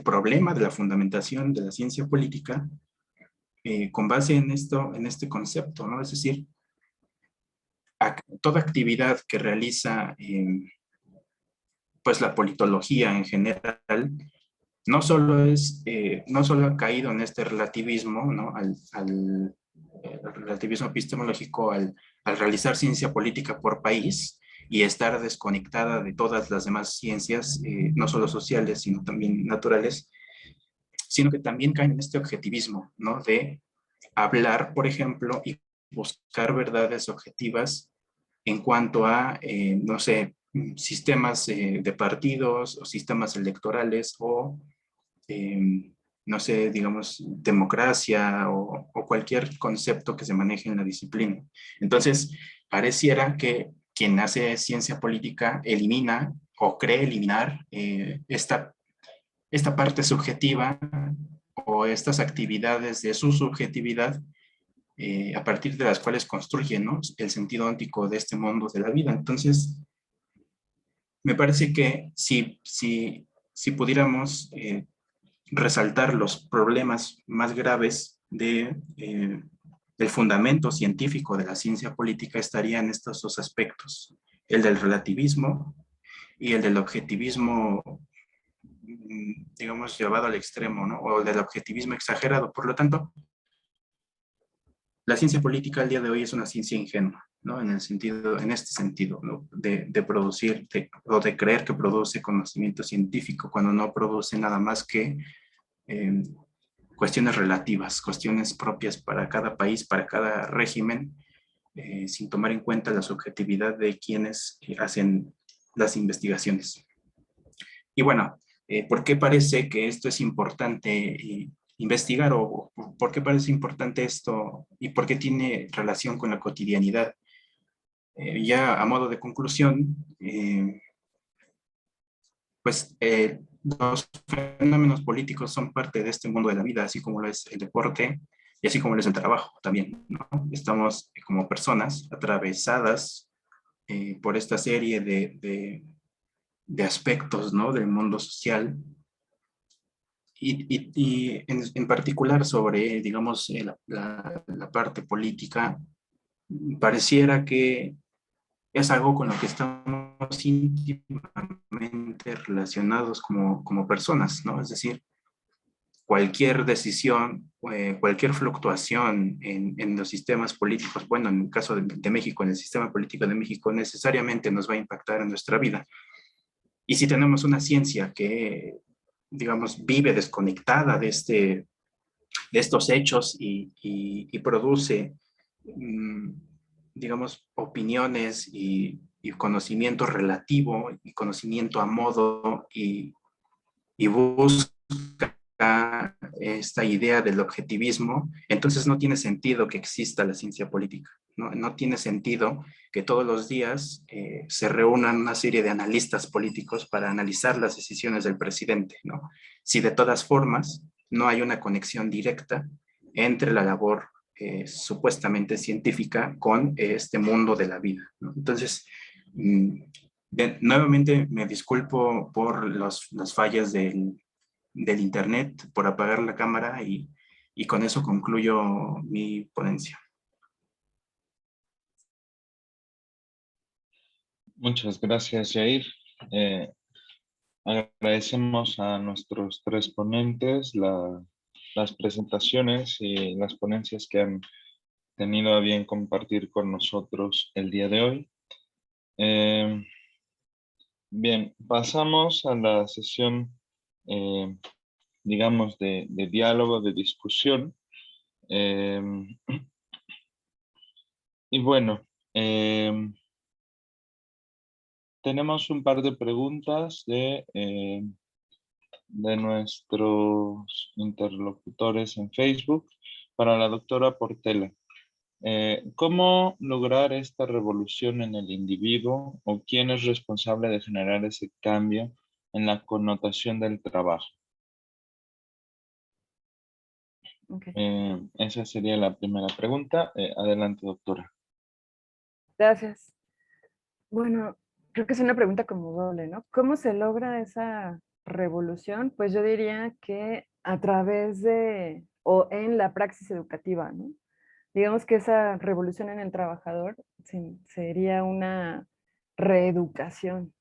problema de la fundamentación de la ciencia política con base en este concepto, ¿no? Es decir, toda actividad que realiza pues la politología en general, no solo ha caído en este relativismo, ¿no?, al relativismo epistemológico al realizar ciencia política por país y estar desconectada de todas las demás ciencias, no solo sociales, sino también naturales, sino que también caen en este objetivismo, ¿no?, de hablar, por ejemplo, y buscar verdades objetivas en cuanto a, no sé, sistemas de partidos o sistemas electorales o, no sé, digamos, democracia o cualquier concepto que se maneje en la disciplina. Entonces, pareciera que quien hace ciencia política elimina o cree eliminar esta parte subjetiva o estas actividades de su subjetividad a partir de las cuales construyen, ¿no?, el sentido óntico de este mundo de la vida. Entonces, me parece que si pudiéramos resaltar los problemas más graves del fundamento científico de la ciencia política, estaría en estos dos aspectos, el del relativismo y el del objetivismo, digamos, llevado al extremo, ¿no?, o del objetivismo exagerado. Por lo tanto, la ciencia política al día de hoy es una ciencia ingenua, ¿no?, en este sentido, ¿no?, de producir o de creer que produce conocimiento científico cuando no produce nada más que cuestiones relativas, cuestiones propias para cada país, para cada régimen, sin tomar en cuenta la subjetividad de quienes hacen las investigaciones. Y bueno, ¿por qué parece que esto es importante investigar o por qué parece importante esto y por qué tiene relación con la cotidianidad? Ya a modo de conclusión, pues los fenómenos políticos son parte de este mundo de la vida, así como lo es el deporte y así como lo es el trabajo también, ¿no? Estamos como personas atravesadas por esta serie de aspectos, ¿no? Del mundo social y en particular sobre, digamos, la parte política, pareciera que es algo con lo que estamos íntimamente relacionados como personas, ¿no? Es decir, cualquier decisión, cualquier fluctuación en los sistemas políticos, bueno, en el caso de México, en el sistema político de México, necesariamente nos va a impactar en nuestra vida. Y si tenemos una ciencia que, digamos, vive desconectada de estos hechos y produce, digamos, opiniones y conocimiento relativo y conocimiento a modo y busca esta idea del objetivismo, entonces no tiene sentido que exista la ciencia política. No tiene sentido que todos los días se reúnan una serie de analistas políticos para analizar las decisiones del presidente, ¿no? Si de todas formas no hay una conexión directa entre la labor supuestamente científica con este mundo de la vida, ¿no? Entonces, nuevamente me disculpo por las fallas del internet, por apagar la cámara y con eso concluyo mi ponencia. Muchas gracias, Jair. Agradecemos a nuestros tres ponentes las presentaciones y las ponencias que han tenido a bien compartir con nosotros el día de hoy. Bien, pasamos a la sesión, digamos, de diálogo, de discusión. Y bueno, tenemos un par de preguntas de nuestros interlocutores en Facebook para la doctora Portela. ¿Cómo lograr esta revolución en el individuo o quién es responsable de generar ese cambio en la connotación del trabajo? Okay. Esa sería la primera pregunta. Adelante, doctora. Gracias. Bueno, creo que es una pregunta como doble, ¿no? ¿Cómo se logra esa revolución? Pues yo diría que a través de, o en la praxis educativa, ¿no? Digamos que esa revolución en el trabajador sería una reeducación.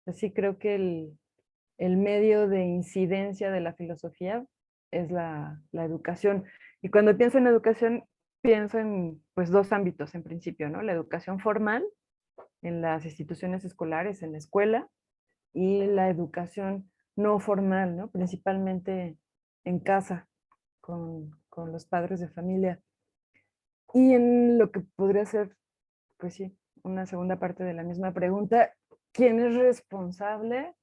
Así creo que el medio de incidencia de la filosofía es la educación. Y cuando pienso en educación, pienso en pues dos ámbitos en principio, ¿no? La educación formal en las instituciones escolares, en la escuela, y la educación no formal, ¿no? Principalmente en casa, con los padres de familia. Y en lo que podría ser, pues sí, una segunda parte de la misma pregunta, ¿quién es responsable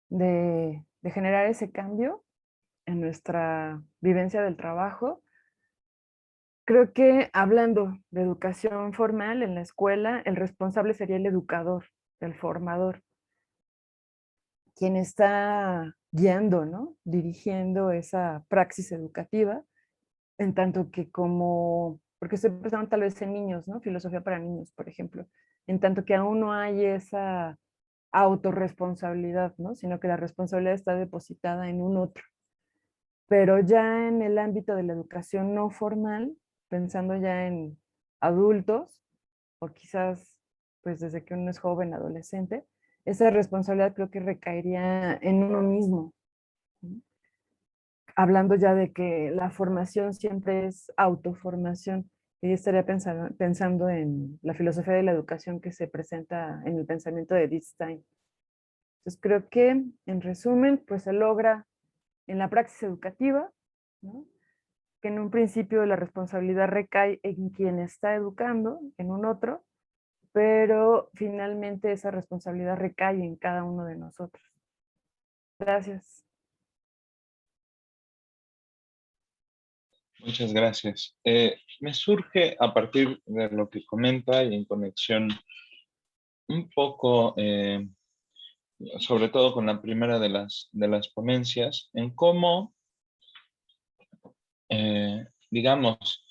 de generar ese cambio en nuestra vivencia del trabajo? Creo que hablando de educación formal en la escuela, el responsable sería el educador, el formador, quien está guiando, ¿no? Dirigiendo esa praxis educativa, en tanto que como, porque estoy pensando tal vez en niños, ¿no? Filosofía para niños, por ejemplo, en tanto que aún no hay esa autorresponsabilidad, ¿no? Sino que la responsabilidad está depositada en un otro. Pero ya en el ámbito de la educación no formal, pensando ya en adultos, o quizás pues desde que uno es joven, adolescente, esa responsabilidad creo que recaería en uno mismo. ¿Sí? Hablando ya de que la formación siempre es autoformación, y estaría pensando en la filosofía de la educación que se presenta en el pensamiento de Wittgenstein. Entonces creo que, en resumen, pues se logra en la praxis educativa ¿no? Que en un principio la responsabilidad recae en quien está educando, en un otro, pero finalmente esa responsabilidad recae en cada uno de nosotros. Gracias. Muchas gracias. Me surge a partir de lo que comenta y en conexión un poco, sobre todo con la primera de las ponencias, en cómo, digamos,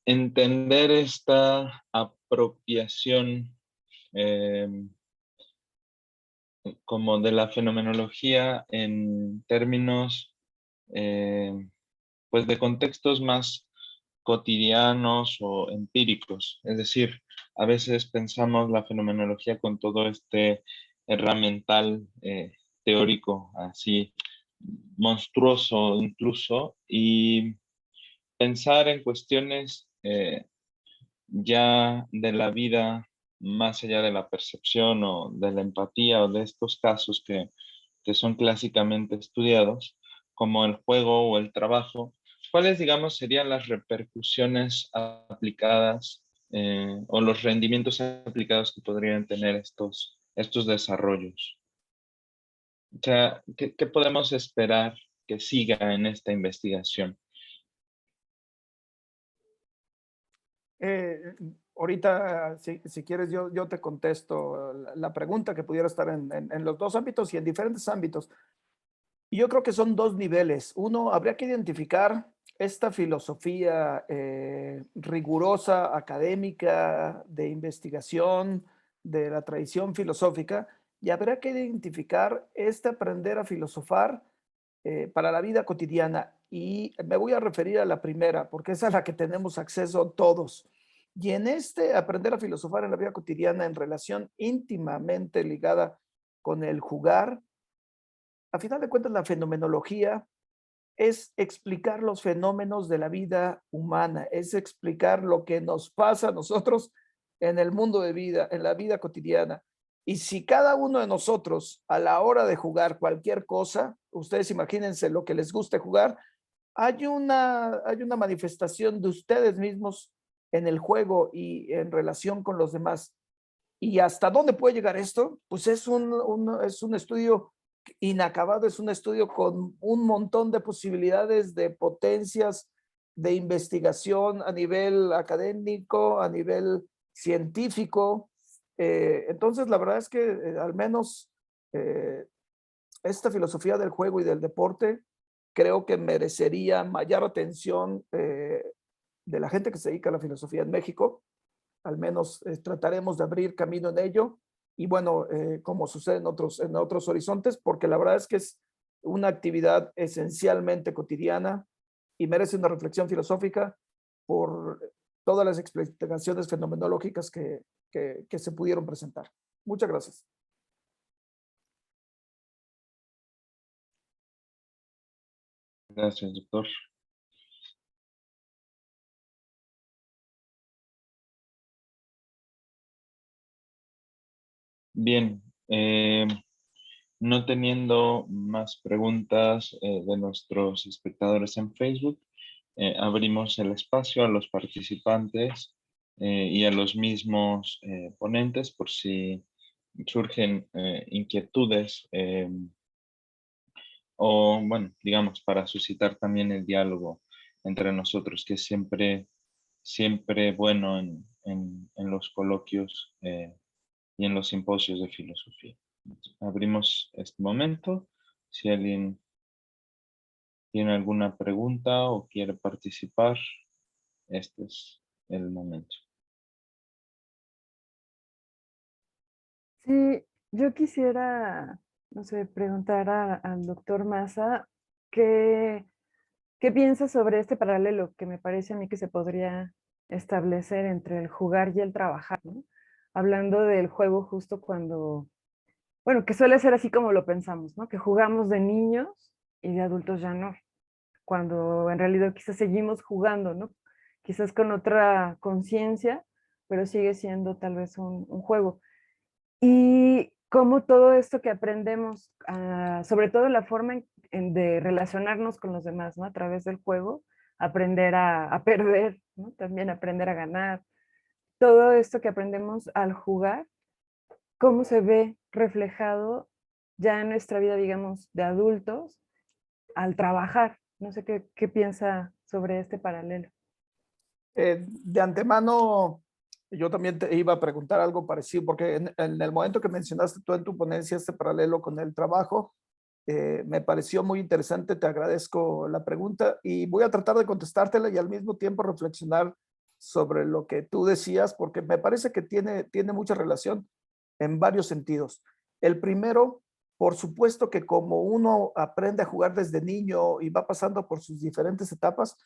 entender esta apropiación eh, como de la fenomenología en términos pues de contextos más cotidianos o empíricos. Es decir, a veces pensamos la fenomenología con todo este herramental teórico así monstruoso incluso, y pensar en cuestiones ya de la vida más allá de la percepción o de la empatía o de estos casos que son clásicamente estudiados, como el juego o el trabajo. ¿Cuáles, digamos, serían las repercusiones aplicadas o los rendimientos aplicados que podrían tener estos desarrollos? O sea, ¿qué podemos esperar que siga en esta investigación? Eh, Ahorita, si quieres, yo te contesto la pregunta que pudiera estar en los dos ámbitos y en diferentes ámbitos. Y yo creo que son dos niveles. Uno, habría que identificar esta filosofía rigurosa, académica, de investigación, de la tradición filosófica, y habría que identificar este aprender a filosofar para la vida cotidiana. Y me voy a referir a la primera, porque esa es la que tenemos acceso todos. Y en este aprender a filosofar en la vida cotidiana, en relación íntimamente ligada con el jugar, a final de cuentas, la fenomenología es explicar los fenómenos de la vida humana, es explicar lo que nos pasa a nosotros en el mundo de vida, en la vida cotidiana. Y si cada uno de nosotros, a la hora de jugar cualquier cosa, ustedes imagínense lo que les guste jugar, hay una manifestación de ustedes mismos en el juego y en relación con los demás. ¿Y hasta dónde puede llegar esto? Pues es un estudio inacabado, es un estudio con un montón de posibilidades, de potencias de investigación a nivel académico, a nivel científico. Entonces, la verdad es que al menos eh, esta filosofía del juego y del deporte creo que merecería mayor atención de la gente que se dedica a la filosofía en México. Al menos trataremos de abrir camino en ello y bueno, como sucede en otros horizontes, porque la verdad es que es una actividad esencialmente cotidiana y merece una reflexión filosófica por todas las explicaciones fenomenológicas que se pudieron presentar. Muchas gracias. Gracias, doctor. Bien, no teniendo más preguntas de nuestros espectadores en Facebook, abrimos el espacio a los participantes y a los mismos ponentes por si surgen inquietudes o, bueno, digamos, para suscitar también el diálogo entre nosotros, que es siempre bueno en los coloquios y en los simposios de filosofía. Abrimos este momento. Si alguien tiene alguna pregunta o quiere participar, este es el momento. Sí, yo quisiera, no sé, preguntar al doctor Maza qué, qué piensa sobre este paralelo que me parece a mí que se podría establecer entre el jugar y el trabajar, ¿no? Hablando del juego justo cuando, bueno, que suele ser así como lo pensamos, ¿no? Que jugamos de niños y de adultos ya no, cuando en realidad quizás seguimos jugando, ¿no? Quizás con otra conciencia, pero sigue siendo tal vez un juego. Y cómo todo esto que aprendemos, sobre todo la forma en de relacionarnos con los demás, ¿no? A través del juego, aprender a perder, ¿no? También aprender a ganar. Todo esto que aprendemos al jugar, cómo se ve reflejado ya en nuestra vida, digamos, de adultos, al trabajar. No sé qué piensa sobre este paralelo. De antemano, yo también te iba a preguntar algo parecido, porque en el momento que mencionaste tú en tu ponencia este paralelo con el trabajo, me pareció muy interesante, te agradezco la pregunta y voy a tratar de contestártela y al mismo tiempo reflexionar sobre lo que tú decías, porque me parece que tiene mucha relación en varios sentidos. El primero, por supuesto que como uno aprende a jugar desde niño y va pasando por sus diferentes etapas,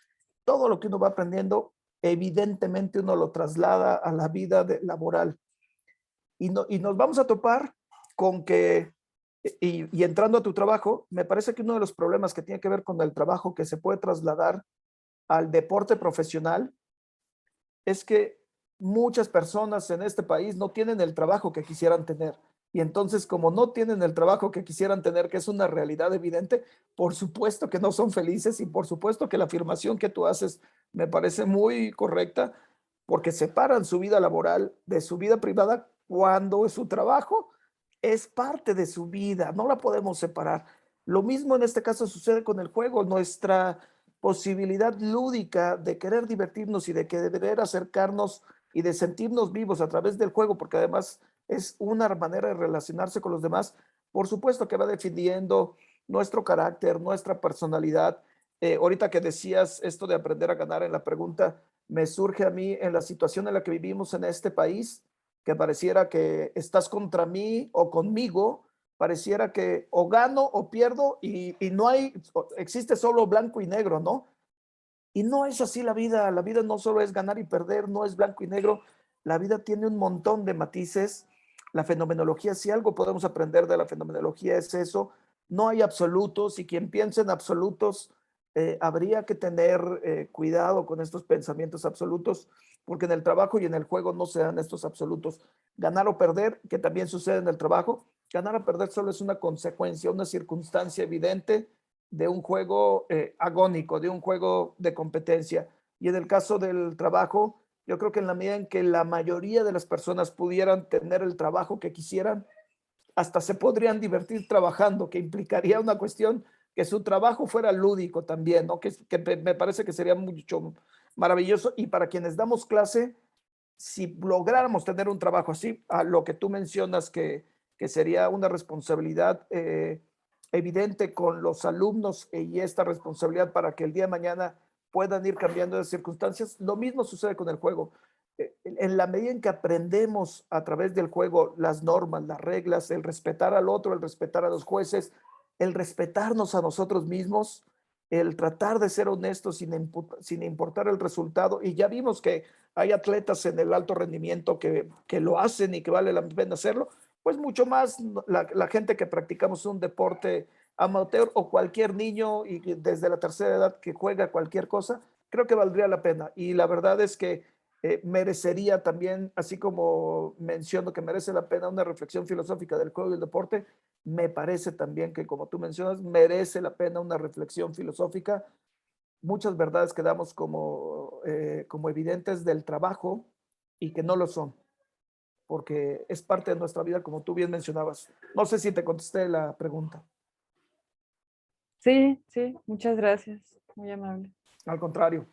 todo lo que uno va aprendiendo, evidentemente uno lo traslada a la vida laboral. Y nos vamos a topar con que, y entrando a tu trabajo, me parece que uno de los problemas que tiene que ver con el trabajo que se puede trasladar al deporte profesional es que muchas personas en este país no tienen el trabajo que quisieran tener. Y entonces, como no tienen el trabajo que quisieran tener, que es una realidad evidente, por supuesto que no son felices y por supuesto que la afirmación que tú haces me parece muy correcta, porque separan su vida laboral de su vida privada cuando su trabajo es parte de su vida, no la podemos separar. Lo mismo en este caso sucede con el juego, nuestra posibilidad lúdica de querer divertirnos y de querer acercarnos y de sentirnos vivos a través del juego, porque además es una manera de relacionarse con los demás, por supuesto que va definiendo nuestro carácter, nuestra personalidad. Ahorita que decías esto de aprender a ganar en la pregunta, me surge a mí en la situación en la que vivimos en este país, que pareciera que estás contra mí o conmigo, pareciera que o gano o pierdo y no hay, existe solo blanco y negro, ¿no? Y no es así la vida no solo es ganar y perder, no es blanco y negro, la vida tiene un montón de matices, la fenomenología, si algo podemos aprender de la fenomenología es eso, no hay absolutos y quien piensa en absolutos, habría que tener cuidado con estos pensamientos absolutos, porque en el trabajo y en el juego no se dan estos absolutos. Ganar o perder, que también sucede en el trabajo, ganar o perder solo es una consecuencia, una circunstancia evidente de un juego agónico, de un juego de competencia. Y en el caso del trabajo, yo creo que en la medida en que la mayoría de las personas pudieran tener el trabajo que quisieran, hasta se podrían divertir trabajando, que implicaría una cuestión que su trabajo fuera lúdico también, ¿no? Que me parece que sería mucho maravilloso. Y para quienes damos clase, si lográramos tener un trabajo así, a lo que tú mencionas que sería una responsabilidad evidente con los alumnos y esta responsabilidad para que el día de mañana puedan ir cambiando de circunstancias, lo mismo sucede con el juego. En la medida en que aprendemos a través del juego las normas, las reglas, el respetar al otro, el respetar a los jueces, el respetarnos a nosotros mismos, el tratar de ser honestos sin importar el resultado. Y ya vimos que hay atletas en el alto rendimiento que lo hacen y que vale la pena hacerlo, pues mucho más la gente que practicamos un deporte amateur o cualquier niño y desde la tercera edad que juega cualquier cosa, creo que valdría la pena. Y la verdad es que merecería también, así como menciono que merece la pena una reflexión filosófica del juego y el deporte, me parece también que, como tú mencionas, merece la pena una reflexión filosófica. Muchas verdades que damos como evidentes del trabajo y que no lo son, porque es parte de nuestra vida, como tú bien mencionabas. No sé si te contesté la pregunta. Sí, muchas gracias. Muy amable. Al contrario.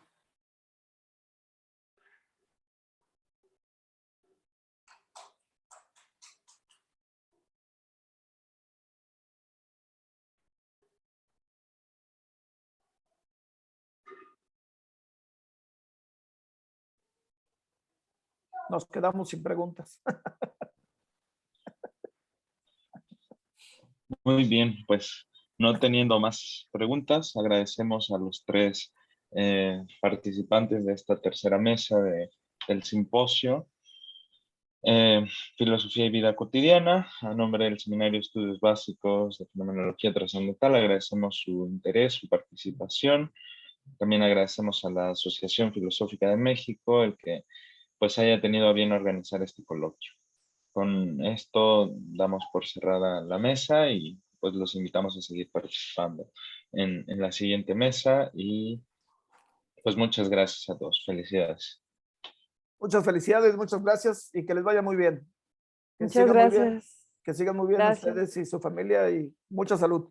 Nos quedamos sin preguntas. Muy bien, pues no teniendo más preguntas, agradecemos a los tres participantes de esta tercera mesa del simposio Filosofía y Vida Cotidiana. A nombre del Seminario de Estudios Básicos de Fenomenología Trascendental, agradecemos su interés, su participación. También agradecemos a la Asociación Filosófica de México el que pues haya tenido a bien organizar este coloquio. Con esto damos por cerrada la mesa y pues los invitamos a seguir participando en la siguiente mesa y pues muchas gracias a todos. Felicidades. Muchas felicidades, muchas gracias y que les vaya muy bien. Que Muchas sigan muy bien, gracias. que sigan muy bien Gracias. ustedes y su familia y mucha salud.